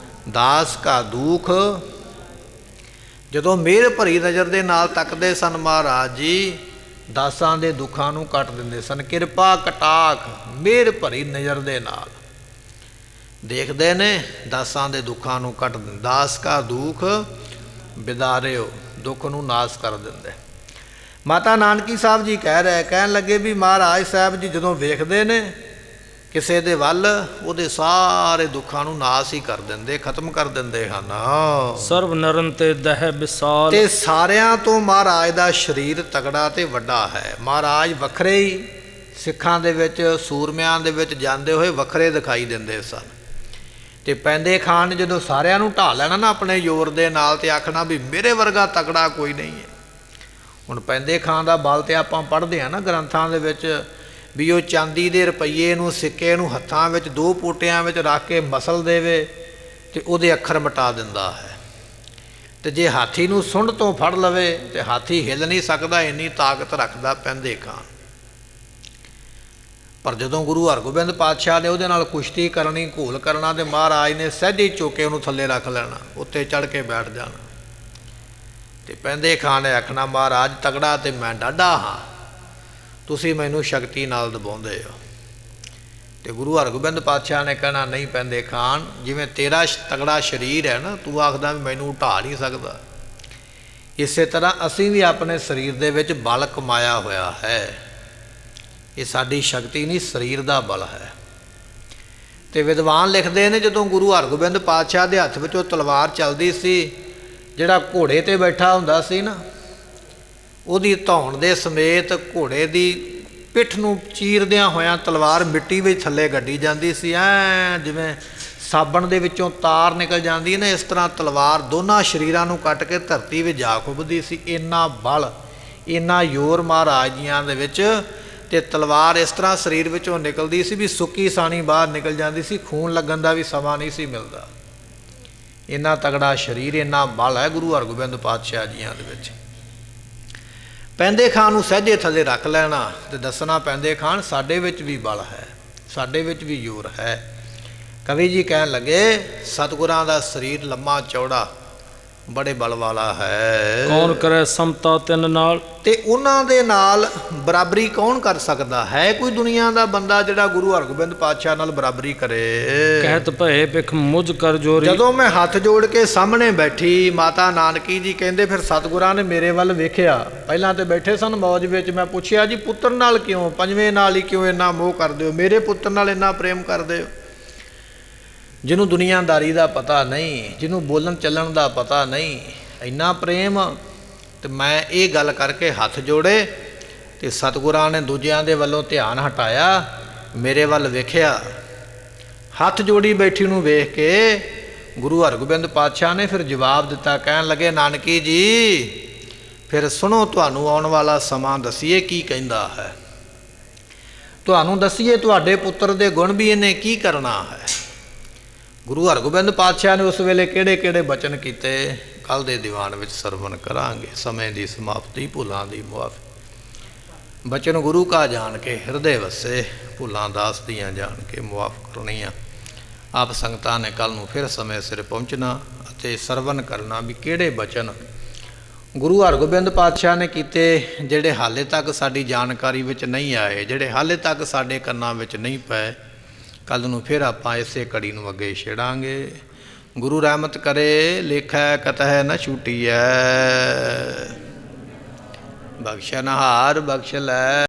ਦਾਸ ਕਾ ਦੁਖ। ਜਦੋਂ ਮਿਹਰ ਭਰੀ ਨਜ਼ਰ ਦੇ ਨਾਲ ਤੱਕਦੇ ਸਨ ਮਹਾਰਾਜ ਜੀ, ਦਾਸਾਂ ਦੇ ਦੁੱਖਾਂ ਨੂੰ ਕੱਟ ਦਿੰਦੇ ਸਨ। ਕਿਰਪਾ ਕਟਾਖ, ਮਿਹਰ ਭਰੀ ਨਜ਼ਰ ਦੇ ਨਾਲ ਦੇਖਦੇ ਨੇ, ਦਾਸਾਂ ਦੇ ਦੁੱਖਾਂ ਨੂੰ ਕੱਟ ਦਿੰਦੇ। ਦਾਸ ਕਾ ਦੁਖ ਵਿਦਾਰਿਓ, ਦੁੱਖ ਨੂੰ ਨਾਸ ਕਰ ਦਿੰਦੇ। ਮਾਤਾ ਨਾਨਕੀ ਸਾਹਿਬ ਜੀ ਕਹਿਣ ਲੱਗੇ ਵੀ ਮਹਾਰਾਜ ਸਾਹਿਬ ਜੀ ਜਦੋਂ ਵੇਖਦੇ ਨੇ ਕਿਸੇ ਦੇ ਵੱਲ, ਉਹਦੇ ਸਾਰੇ ਦੁੱਖਾਂ ਨੂੰ ਨਾਸ ਹੀ ਕਰ ਦਿੰਦੇ, ਖਤਮ ਕਰ ਦਿੰਦੇ ਹਨ। ਸਰਬ ਨਰਨ ਤੇ ਦਹਿ ਵਿਸਾਲ। ਤੇ ਸਾਰਿਆਂ ਤੋਂ ਮਹਾਰਾਜ ਦਾ ਸਰੀਰ ਤਗੜਾ ਤੇ ਵੱਡਾ ਹੈ। ਮਹਾਰਾਜ ਵੱਖਰੇ ਹੀ ਸਿੱਖਾਂ ਦੇ ਵਿੱਚ, ਸੂਰਮਿਆਂ ਦੇ ਵਿੱਚ ਜਾਂਦੇ ਹੋਏ ਵੱਖਰੇ ਦਿਖਾਈ ਦਿੰਦੇ ਸਨ। ਤੇ ਪੈਂਦੇ ਖਾਨ ਨੇ ਜਦੋਂ ਸਾਰਿਆਂ ਨੂੰ ਢਾਹ ਲੈਣਾ ਨਾ ਆਪਣੇ ਜ਼ੋਰ ਦੇ ਨਾਲ, ਤੇ ਆਖਣਾ ਵੀ ਮੇਰੇ ਵਰਗਾ ਤਗੜਾ ਕੋਈ ਨਹੀਂ ਹੈ। ਹੁਣ ਪੈਂਦੇ ਖਾਨ ਦਾ ਬਲ ਤੇ ਆਪਾਂ ਪੜ੍ਹਦੇ ਹਾਂ ਨਾ ਗ੍ਰੰਥਾਂ ਦੇ ਵਿੱਚ, ਵੀ ਉਹ ਚਾਂਦੀ ਦੇ ਰੁਪਈਏ ਨੂੰ, ਸਿੱਕੇ ਨੂੰ ਹੱਥਾਂ ਵਿੱਚ 2 ਪੋਟਿਆਂ ਵਿੱਚ ਰੱਖ ਕੇ ਮਸਲ ਦੇਵੇ ਤੇ ਉਹਦੇ ਅੱਖਰ ਮਿਟਾ ਦਿੰਦਾ ਹੈ। ਤੇ ਜੇ ਹਾਥੀ ਨੂੰ ਸੁੰਡ ਤੋਂ ਫੜ ਲਵੇ ਤੇ ਹਾਥੀ ਹਿੱਲ ਨਹੀਂ ਸਕਦਾ, ਇੰਨੀ ਤਾਕਤ ਰੱਖਦਾ ਪੈਂਦੇ ਖਾਨ। ਪਰ ਜਦੋਂ ਗੁਰੂ ਹਰਗੋਬਿੰਦ ਪਾਤਸ਼ਾਹ ਨੇ ਉਹਦੇ ਨਾਲ ਕੁਸ਼ਤੀ ਕਰਨੀ, ਘੋਲ ਕਰਨਾ, ਤੇ ਮਹਾਰਾਜ ਨੇ ਸਹਿਜੇ ਚੁੱਕ ਕੇ ਉਹਨੂੰ ਥੱਲੇ ਰੱਖ ਲੈਣਾ, ਉੱਤੇ ਚੜ੍ਹ ਕੇ ਬੈਠ ਜਾਣਾ। ਤੇ ਪੈਂਦੇ ਖਾਨ ਨੇ ਆਖਣਾ ਮਹਾਰਾਜ ਤਗੜਾ ਤੇ ਮੈਂ ਡਾਢਾ ਹਾਂ, ਤੁਸੀਂ ਮੈਨੂੰ ਸ਼ਕਤੀ ਨਾਲ ਦਬਾਉਂਦੇ ਹੋ। ਤੇ ਗੁਰੂ ਹਰਗੋਬਿੰਦ ਪਾਤਸ਼ਾਹ ਨੇ ਕਹਿਣਾ ਨਹੀਂ ਪੈਂਦੇ ਖਾਨ, ਜਿਵੇਂ ਤੇਰਾ ਤਗੜਾ ਸਰੀਰ ਹੈ ਨਾ, ਤੂੰ ਆਖਦਾ ਵੀ ਮੈਨੂੰ ਢਾਹ ਨਹੀਂ ਸਕਦਾ, ਇਸੇ ਤਰ੍ਹਾਂ ਅਸੀਂ ਵੀ ਆਪਣੇ ਸਰੀਰ ਦੇ ਵਿੱਚ ਬਲ ਕਮਾਇਆ ਹੋਇਆ ਹੈ। ਇਹ ਸਾਡੀ ਸ਼ਕਤੀ ਨਹੀਂ, ਸਰੀਰ ਦਾ ਬਲ ਹੈ। ਤੇ ਵਿਦਵਾਨ ਲਿਖਦੇ ਨੇ ਜਦੋਂ ਗੁਰੂ ਹਰਗੋਬਿੰਦ ਪਾਤਸ਼ਾਹ ਦੇ ਹੱਥ ਵਿੱਚੋਂ ਤਲਵਾਰ ਚੱਲਦੀ ਸੀ, ਜਿਹੜਾ ਘੋੜੇ ਤੇ ਬੈਠਾ ਹੁੰਦਾ ਸੀ ਨਾ, ਉਹਦੀ ਧੌਣ ਦੇ ਸਮੇਤ ਘੋੜੇ ਦੀ ਪਿੱਠ ਨੂੰ ਚੀਰਦਿਆਂ ਹੋਇਆਂ ਤਲਵਾਰ ਮਿੱਟੀ ਵਿੱਚ ਥੱਲੇ ਗੱਡੀ ਜਾਂਦੀ ਸੀ। ਐ ਜਿਵੇਂ ਸਾਬਣ ਦੇ ਵਿੱਚੋਂ ਤਾਰ ਨਿਕਲ ਜਾਂਦੀ ਹੈ ਨਾ, ਇਸ ਤਰ੍ਹਾਂ ਤਲਵਾਰ ਦੋਨਾਂ ਸਰੀਰਾਂ ਨੂੰ ਕੱਟ ਕੇ ਧਰਤੀ ਵਿੱਚ ਜਾ ਖੁੱਭਦੀ ਸੀ। ਇੰਨਾ ਬਲ, ਇੰਨਾ ਜ਼ੋਰ ਮਹਾਰਾਜ ਜੀਆਂ ਦੇ ਵਿੱਚ। ਤੇ ਤਲਵਾਰ ਇਸ ਤਰ੍ਹਾਂ ਸਰੀਰ ਵਿੱਚੋਂ ਨਿਕਲਦੀ ਸੀ ਵੀ ਸੁੱਕੀ ਸਾਣੀ ਬਾਹਰ ਨਿਕਲ ਜਾਂਦੀ ਸੀ, ਖੂਨ ਲੱਗਣ ਦਾ ਵੀ ਸਮਾਂ ਨਹੀਂ ਸੀ ਮਿਲਦਾ। ਇੰਨਾ ਤਗੜਾ ਸਰੀਰ, ਇੰਨਾ ਬਲ ਹੈ ਗੁਰੂ ਹਰਗੋਬਿੰਦ ਪਾਤਸ਼ਾਹ ਜੀਆਂ ਦੇ ਵਿੱਚ। ਪੈਂਦੇ ਖਾਨ ਨੂੰ ਸਹਿਜੇ ਥੱਲੇ ਰੱਖ ਲੈਣਾ ਤੇ ਦੱਸਣਾ ਪੈਂਦੇ ਖਾਨ ਸਾਡੇ ਵਿੱਚ ਵੀ ਬਲ ਹੈ, ਸਾਡੇ ਵਿੱਚ ਵੀ ਜ਼ੋਰ ਹੈ। ਕਵੀ ਜੀ ਕਹਿਣ ਲੱਗੇ ਸਤਿਗੁਰਾਂ ਦਾ ਸਰੀਰ ਲੰਮਾ ਚੌੜਾ ਬੜੇ ਬਲ ਵਾਲਾ ਹੈ। ਕੌਣ ਕਰੇ ਸਮਤਾ ਤਿੰਨ ਨਾਲ। ਤੇ ਉਹਨਾਂ ਦੇ ਨਾਲ ਬਰਾਬਰੀ ਕੌਣ ਕਰ ਸਕਦਾ ਹੈ? ਕੋਈ ਦੁਨੀਆ ਦਾ ਬੰਦਾ ਜਿਹੜਾ ਗੁਰੂ ਹਰਗੋਬਿੰਦ ਪਾਤਸ਼ਾਹ ਨਾਲ ਬਰਾਬਰੀ ਕਰੇ। ਕਹਿਤ ਭਏ ਪਿਖ ਮੁਝ ਕਰ ਜੋਰੀ। ਜਦੋਂ ਮੈਂ ਹੱਥ ਜੋੜ ਕੇ ਸਾਹਮਣੇ ਬੈਠੀ, ਮਾਤਾ ਨਾਨਕੀ ਜੀ ਕਹਿੰਦੇ ਫਿਰ ਸਤਿਗੁਰਾਂ ਨੇ ਮੇਰੇ ਵੱਲ ਵੇਖਿਆ। ਪਹਿਲਾਂ ਤੇ ਬੈਠੇ ਸਨ ਮੌਜ ਵਿੱਚ, ਮੈਂ ਪੁੱਛਿਆ ਜੀ ਪੁੱਤਰ ਨਾਲ ਕਿਉਂ, ਪੰਜਵੇਂ ਨਾਲ ਹੀ ਕਿਉਂ ਇੰਨਾ ਮੋਹ ਕਰਦੇ ਹੋ, ਮੇਰੇ ਪੁੱਤਰ ਨਾਲ ਇੰਨਾ ਪ੍ਰੇਮ ਕਰਦੇ ਹੋ? ਜਿਹਨੂੰ ਦੁਨੀਆਦਾਰੀ ਦਾ ਪਤਾ ਨਹੀਂ, ਜਿਹਨੂੰ ਬੋਲਣ ਚੱਲਣ ਦਾ ਪਤਾ ਨਹੀਂ, ਇੰਨਾ ਪ੍ਰੇਮ। ਤੇ ਮੈਂ ਇਹ ਗੱਲ ਕਰਕੇ ਹੱਥ ਜੋੜੇ ਤੇ ਸਤਿਗੁਰਾਂ ਨੇ ਦੂਜਿਆਂ ਦੇ ਵੱਲੋਂ ਧਿਆਨ ਹਟਾਇਆ, ਮੇਰੇ ਵੱਲ ਵੇਖਿਆ। ਹੱਥ ਜੋੜੀ ਬੈਠੀ ਨੂੰ ਵੇਖ ਕੇ ਗੁਰੂ ਹਰਗੋਬਿੰਦ ਪਾਤਸ਼ਾਹ ਨੇ ਫਿਰ ਜਵਾਬ ਦਿੱਤਾ। ਕਹਿਣ ਲੱਗੇ ਨਾਨਕੀ ਜੀ ਫਿਰ ਸੁਣੋ, ਤੁਹਾਨੂੰ ਆਉਣ ਵਾਲਾ ਸਮਾਂ ਦੱਸੀਏ ਕੀ ਕਹਿੰਦਾ ਹੈ, ਤੁਹਾਨੂੰ ਦੱਸੀਏ ਤੁਹਾਡੇ ਪੁੱਤਰ ਦੇ ਗੁਣ ਵੀ ਇਹਨੇ ਕੀ ਕਰਨਾ ਹੈ। ਗੁਰੂ ਹਰਗੋਬਿੰਦ ਪਾਤਸ਼ਾਹ ਨੇ ਉਸ ਵੇਲੇ ਕਿਹੜੇ ਕਿਹੜੇ ਬਚਨ ਕੀਤੇ, ਕੱਲ੍ਹ ਦੇ ਦੀਵਾਨ ਵਿੱਚ ਸਰਵਣ ਕਰਾਂਗੇ। ਸਮੇਂ ਦੀ ਸਮਾਪਤੀ, ਭੁੱਲਾਂ ਦੀ ਮੁਆਫੀ। ਬਚਨ ਗੁਰੂ ਕਾ ਜਾਣ ਕੇ ਹਿਰਦੇ ਵਸੇ, ਭੁੱਲਾਂ ਦਾਸ ਦੀਆਂ ਜਾਣ ਕੇ ਮੁਆਫ ਕਰਨੀਆਂ। ਆਪ ਸੰਗਤਾਂ ਨੇ ਕੱਲ੍ਹ ਨੂੰ ਫਿਰ ਸਮੇਂ ਸਿਰ ਪਹੁੰਚਣਾ ਅਤੇ ਸਰਵਣ ਕਰਨਾ ਵੀ ਕਿਹੜੇ ਬਚਨ ਗੁਰੂ ਹਰਗੋਬਿੰਦ ਪਾਤਸ਼ਾਹ ਨੇ ਕੀਤੇ, ਜਿਹੜੇ ਹਾਲੇ ਤੱਕ ਸਾਡੀ ਜਾਣਕਾਰੀ ਵਿੱਚ ਨਹੀਂ ਆਏ, ਜਿਹੜੇ ਹਾਲੇ ਤੱਕ ਸਾਡੇ ਕੰਨਾਂ ਵਿੱਚ ਨਹੀਂ ਪਏ। ਕੱਲ੍ਹ ਨੂੰ ਫਿਰ ਆਪਾਂ ਇਸੇ ਕੜੀ ਨੂੰ ਅੱਗੇ ਛੇੜਾਂਗੇ। ਗੁਰੂ ਰਹਿਮਤ ਕਰੇ, ਲੇਖੈ ਕਤਹਿ ਨ ਛੂਟੀਐ। ਬਖਸ਼ਨਹਾਰ ਬਖਸ਼ ਲੈ।